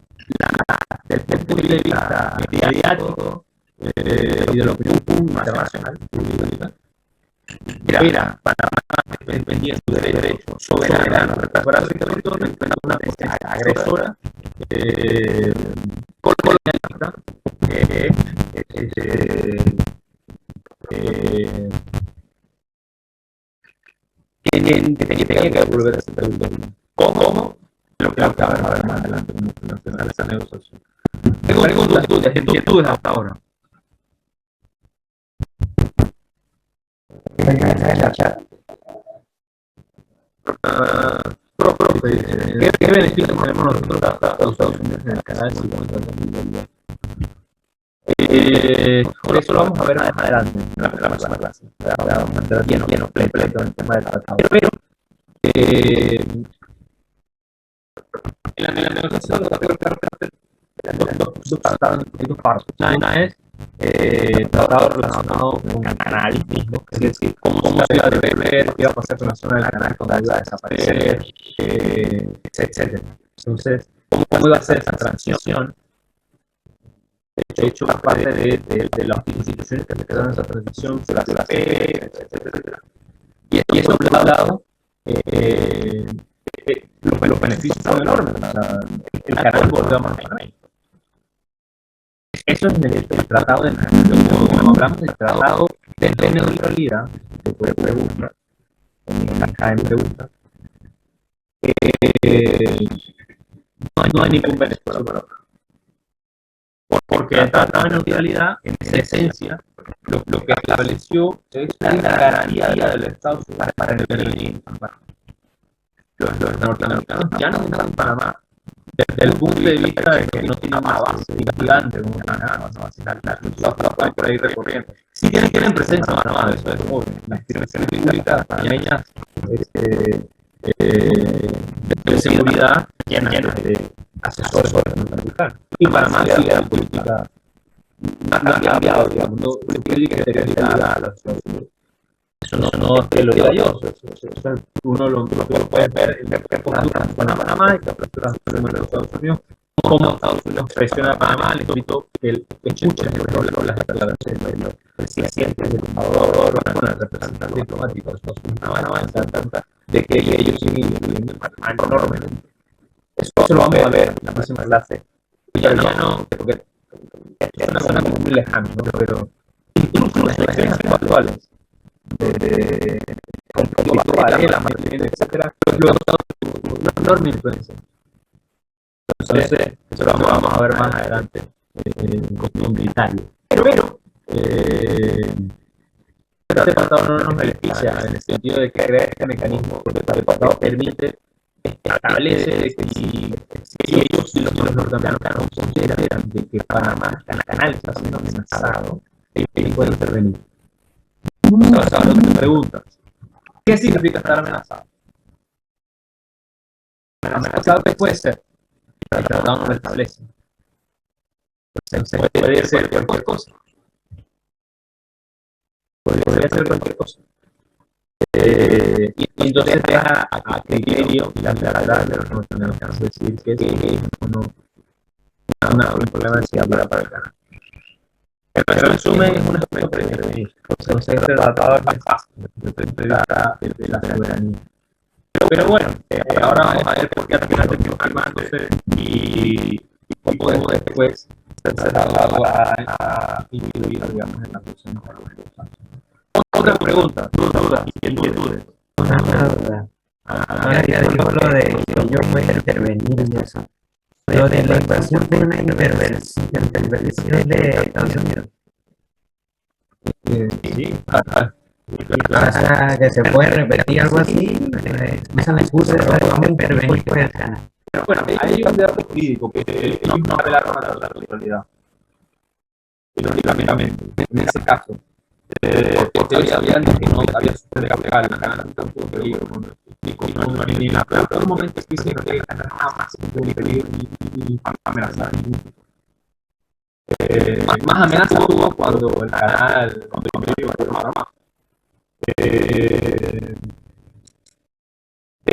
desde el punto de vista mediático y de la opinión pública internacional, era Panamá defendiendo su derecho soberano de recuperar su territorio frente a una potencia agresora colonialista que tenía que devolver ese territorio. ¿Cómo? Lo que acaba de ver más adelante en esa negociación. Tengo inquietudes hasta ahora. ¿Qué beneficios tenemos nosotros a los Estados Unidos en el canal 50? Por eso lo vamos a ver más adelante en la próxima clase. Vamos a entrar lleno completo en el tema del tratado. Pero en la negociación dos partes. Una es tratado relacionado con el canal mismo, es decir, cómo se iba a devolver, qué iba a pasar con la zona del canal cuando iba a desaparecer, etc. Entonces, ¿cómo iba a ser esa transición? De hecho, parte de las instituciones que se quedaron en esa transición, se las etc. Y eso por un lado, los beneficios son enormes. El canal volvió a mantener. Eso es el tratado de cuando hablamos del tratado de neutralidad, que puede preguntar, acá en pregunta, no hay ningún beneficio para otro. Porque el tratado de neutralidad, en esencia, lo que estableció es una garantía del Estado para intervenir. Los norteamericanos ya no están en Panamá desde el punto de vista de que no tienen una base gigante como Panamá, no por ahí recorriendo. Sí tienen presencia en Panamá, eso es obvio. Las instituciones públicas panameñas de seguridad llenas de asesores norteamericanos. Y Panamá sigue la política, no ha cambiado, digamos, no política exteriorizada a los Estados Unidos. Eso no es que lo diga yo, uno lo puede ver en la postura de Panamá y la postura de los Estados Unidos, cómo Estados Unidos presiona a Panamá, le invito que escuchen las declaraciones de los presidentes del embajador con el representante diplomático de Estados Unidos en Panamá, se dan cuenta de que ellos siguen influyendo en Panamá enormemente. Eso lo vamos a ver en la próxima clase. Ya no, porque es una zona como muy lejana, ¿no? Pero incluso las elecciones actuales de conflicto Varela, Martín, etcétera, luego una enorme influencia. Entonces, eso lo vamos a ver más adelante con detalle. Pero este tratado no nos beneficia en el sentido de que crea este mecanismo, porque el tratado permite, establece que si ellos, los norteamericanos, consideran de que Panamá, el canal está siendo amenazado, ellos pueden intervenir. Ahora te preguntas, ¿qué significa estar amenazado? Amenazado que puede ser, el tratado no lo establece. Entonces, puede ser cualquier cosa. Podría ser cualquier cosa. Y entonces deja a criterio y la realidad de los norteamericanos decir que sí o no. Un problema de seguridad para el canal. En resumen, es un aspecto prevenir. Entonces, este tratado es más fácil desde el punto de vista de la soberanía. Pero bueno, ahora vamos a ver por qué al final terminó firmándose y cómo después se trasladó a incluir, digamos, en la próxima. Otra pregunta, dudas, inquietudes. Una duda. Ahora ya dijo lo de que yo voy a intervenir en eso. Lo de la invasión fue una intervención de Estados Unidos. Sí, O sea, que se puede repetir algo así, usan la excusa de que vamos a intervenir por el canal. pero bueno, hay un debate jurídico que ellos no apelaron a la realidad. Irónicamente, en ese caso, porque ellos sabían que no había supermercado el canal en tanto peligro, ni en el momento existe que el canal jamás se puede pedir ni amenazar ningún tipo. Más amenaza tuvo cuando el canal, cuando yo iba a Panamá.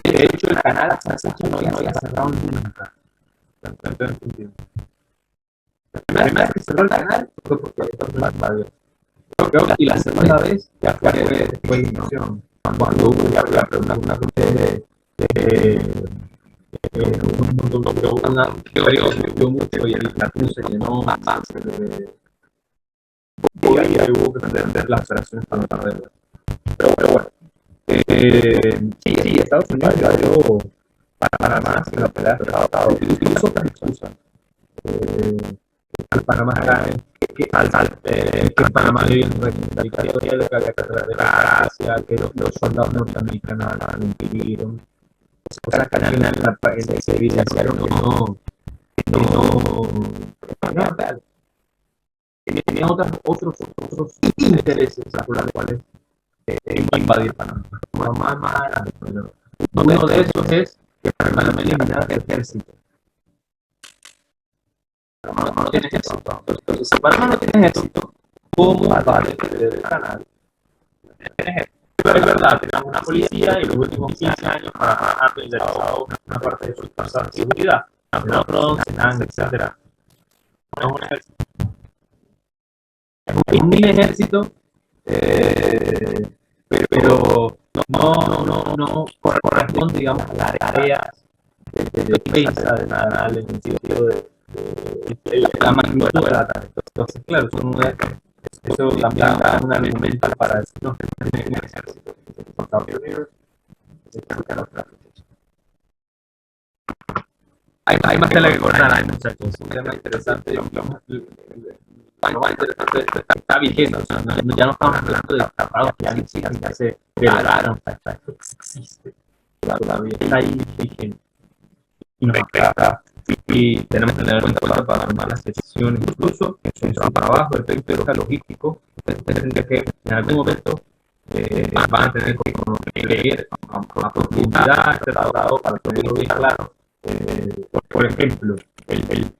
De hecho, el canal hasta esa fecha no había cerrado nunca. La primera vez que cerró el canal fue porque la radio. Y la segunda vez ya fue después de la invasión, cuando hubo ya una de un mundo que subió mucho y la cruz se llenó más y ahí hubo que entender las operaciones para no perderla. Pero bueno, sí, Estados Unidos ya dio para más en la pelea de tratado. Incluso otras excusas. Al Panamá que Panamá vive en régimen dictatorial, que había carrera de gracia, que los soldados norteamericanos lo impidieron. O sea, que al final se evidenciaron que no era real. Que tenían otros intereses por los cuales invadir Panamá. Más adelante, pero uno de esos es que Panamá eliminara el ejército. Panamá no tiene ejército. Entonces, si Panamá no tiene ejército, ¿cómo va a defender el canal? Pero es verdad, tenemos una policía y los últimos 15 años han realizado una parte de su fuerza de seguridad. Nosotros, Senan, etc. No es un ejército. Es un mini ejército, pero no corresponde, digamos, a las tareas de defensa del canal en el sentido de la magnitud de la tarea. Entonces, claro, eso también da un argumento para decir no, que no tiene un ejército. Hay más tela que cortar, hay muchachos. Es un tema interesante. Está vigente, o sea, ya no estamos hablando de tratados que ya se declararon, esto existe todavía, está ahí vigente. Y nos afecta. Y tenemos que tener en cuenta para tomar las decisiones, incluso en su trabajo, el efecto logístico, tendría que en algún momento van a tener que leer a profundidad este tratado para tenerlo bien claro. Por ejemplo, el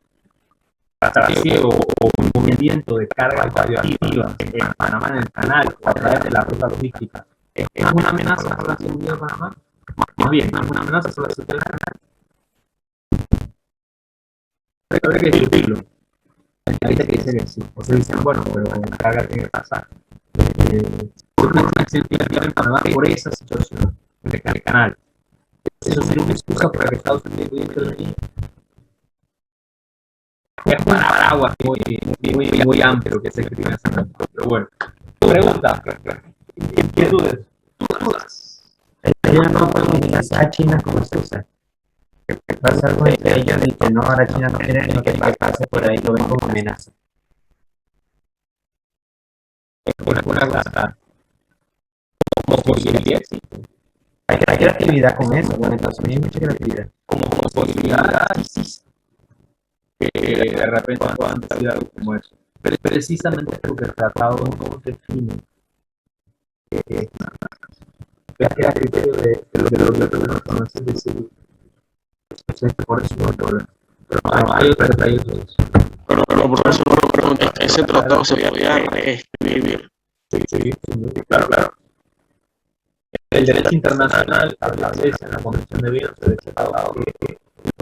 trasiego o movimiento de carga radioactiva en Panamá, en el canal, a través de la ruta logística, ¿es una amenaza para la seguridad de Panamá? Más bien, ¿es una amenaza para la seguridad del canal? Hay que discutirlo. Hay gente que dice que sí. O sea, dicen, bueno, pero la carga tiene que pasar. Una accidente en Panamá por esa situación en el canal. Eso sería una excusa para que Estados Unidos pudiera intervenir. Es un paraguas muy amplio que se escribe en ese momento. Pero bueno, pregunta. ¿Inquietudes? Ellos no pueden utilizar a China como excusa. Que pasa algo entre ellos y que no, ahora China no quiere ni que pase por ahí, lo ven como amenaza. Es una rata. Como posibilidad existe. Hay creatividad con eso, bueno, entonces hay mucha creatividad. Como posibilidad existe. Que de repente puedan decir algo como eso. Pero precisamente porque el tratado no define que es a criterio de lo que uno conoce decir. Por eso no hay problema. Pero hay otros detalles de eso. Pero por eso me pregunto, ¿ese tratado se podía reescribir? Sí, claro. El derecho internacional establece en la Convención de Viena sobre el tratado que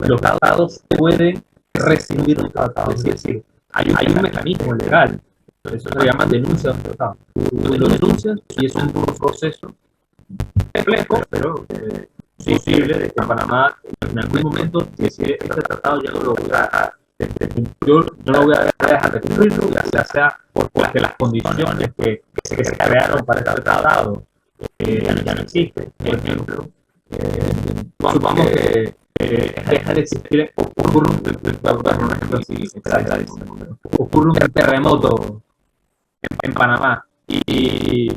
los tratados pueden rescindir un tratado. Es decir, hay un mecanismo legal Eso se llama denuncia de un tratado. Tú lo denuncias y es un proceso complejo, pero posible de que Panamá en algún momento decide este tratado ya no lo voy a yo no lo voy a dejar de cumplirlo, ya sea porque las condiciones que se crearon para este tratado ya no existen. Por ejemplo, supongamos que deja de existir, ocurre un terremoto en Panamá y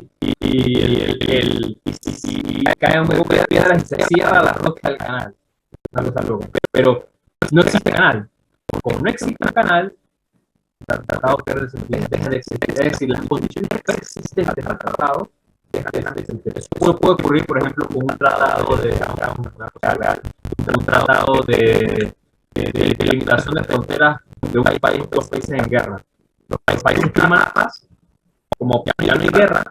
cae un poco de piedra y se cierra la roca del canal. Pero no existe canal. Como no existe un canal, el tratado deja de existir. Es decir, las condiciones existentes del tratado dejan de existir. Eso puede ocurrir, por ejemplo, con un tratado un tratado de limitación de fronteras de un país, dos países en guerra. Los países firman la paz, como ya no hay guerra,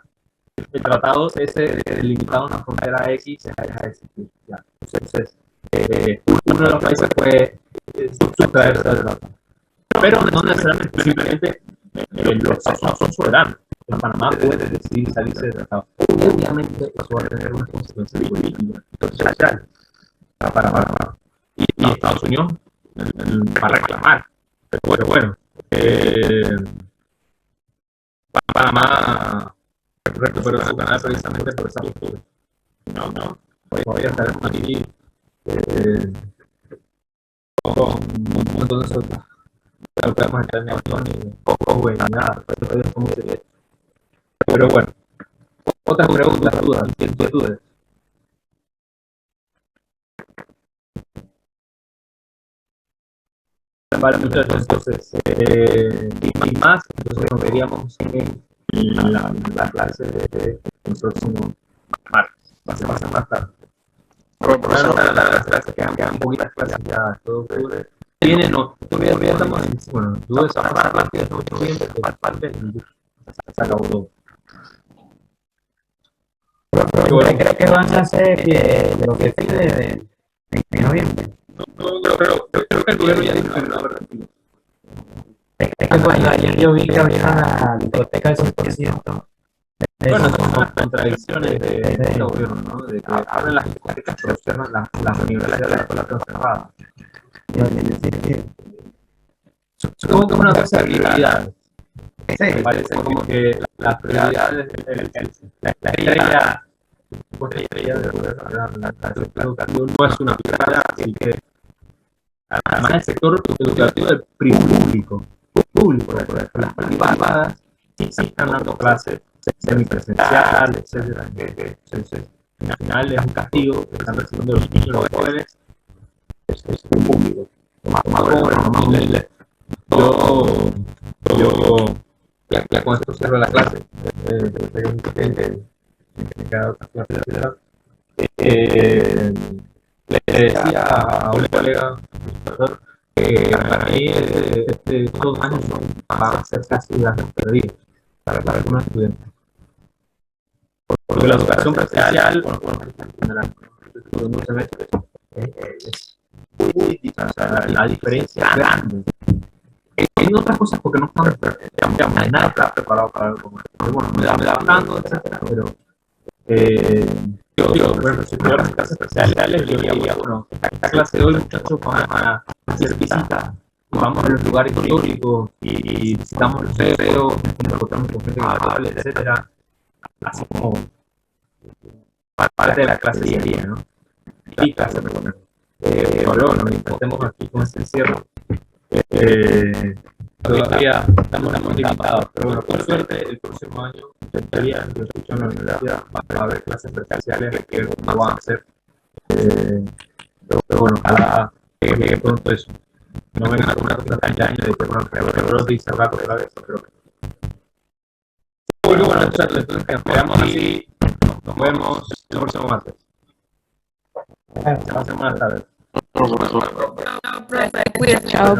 el tratado ese limitado a una frontera X se deja de existir. Ya. Entonces, uno de los países puede sustraerse del tratado. Pero no necesariamente, simplemente los estados son soberanos. Panamá puede decidir salirse del tratado. Obviamente, eso va a tener una consecuencia política y social para Panamá. Y Estados Unidos va a reclamar. Pero bueno, Panamá recuperó su canal precisamente por esa postura. Todavía estaremos aquí con un montón de soldados. No podemos entrar en acción ni poco, ni nada. Pero bueno, otras preguntas, dudas, inquietudes. Vale, muchachos, entonces, y más, entonces nos veríamos en la clase del próximo martes. Va a ser más tarde. Bueno, las clases quedan poquitas clases ya, todo octubre. Todavía estamos en, bueno, dudas a más rápido, no de parte se acabó todo. Pero creo que van a hacer lo que pide de noviembre. No, creo que el gobierno ya dijo que no va a haber retiro. Es que bueno, ayer yo vi que había una hipoteca del 100%. Bueno, son las contradicciones del gobierno, ¿no? De que abren las hipotecas pero cierran las universidades de la escuela cerrada. Supongo que es una cosa de prioridades. Me parece como que las prioridades, la estrella de la educación no es una prioridad, así que además el sector educativo del público, las privadas sí están dando clases semipresenciales, etcétera. Al final es un castigo que están recibiendo los niños, los jóvenes, es un público. Yo ya con esto cierro la clase. Tengo mucha gente en cada clase, etcétera. Le decía a un colega, profesor, que para mí estos 2 años van a ser casi años perdidos para algunos estudiantes. Porque la educación presencial, por un semestre, es muy difícil, o sea, la diferencia es grande. En otras cosas porque no estamos nada preparados para algo como esto. Bueno, me da hablando, etcétera, pero bueno, si tuviera las clases especiales, yo diría, bueno, esta clase de hoy, muchachos, van a hacer visitas, vamos a los lugares históricos y visitamos los museos, nos encontramos con gente amable, etcétera, así como parte de la clase diaria, ¿no? Y clase, pero bueno, intentemos aquí con este encierro. Todavía estamos limitados, pero bueno, por suerte, el próximo año, intentaría, yo escucho en la universidad, va a haber clases presenciales que no van a ser, pero bueno, ojalá llegue pronto eso. No venga una cosa tan año de que bueno, que ahora dice rato otra vez, pero muy bueno, entonces quedamos así, nos vemos el próximo martes. Buenas tardes. Profesor. Chao.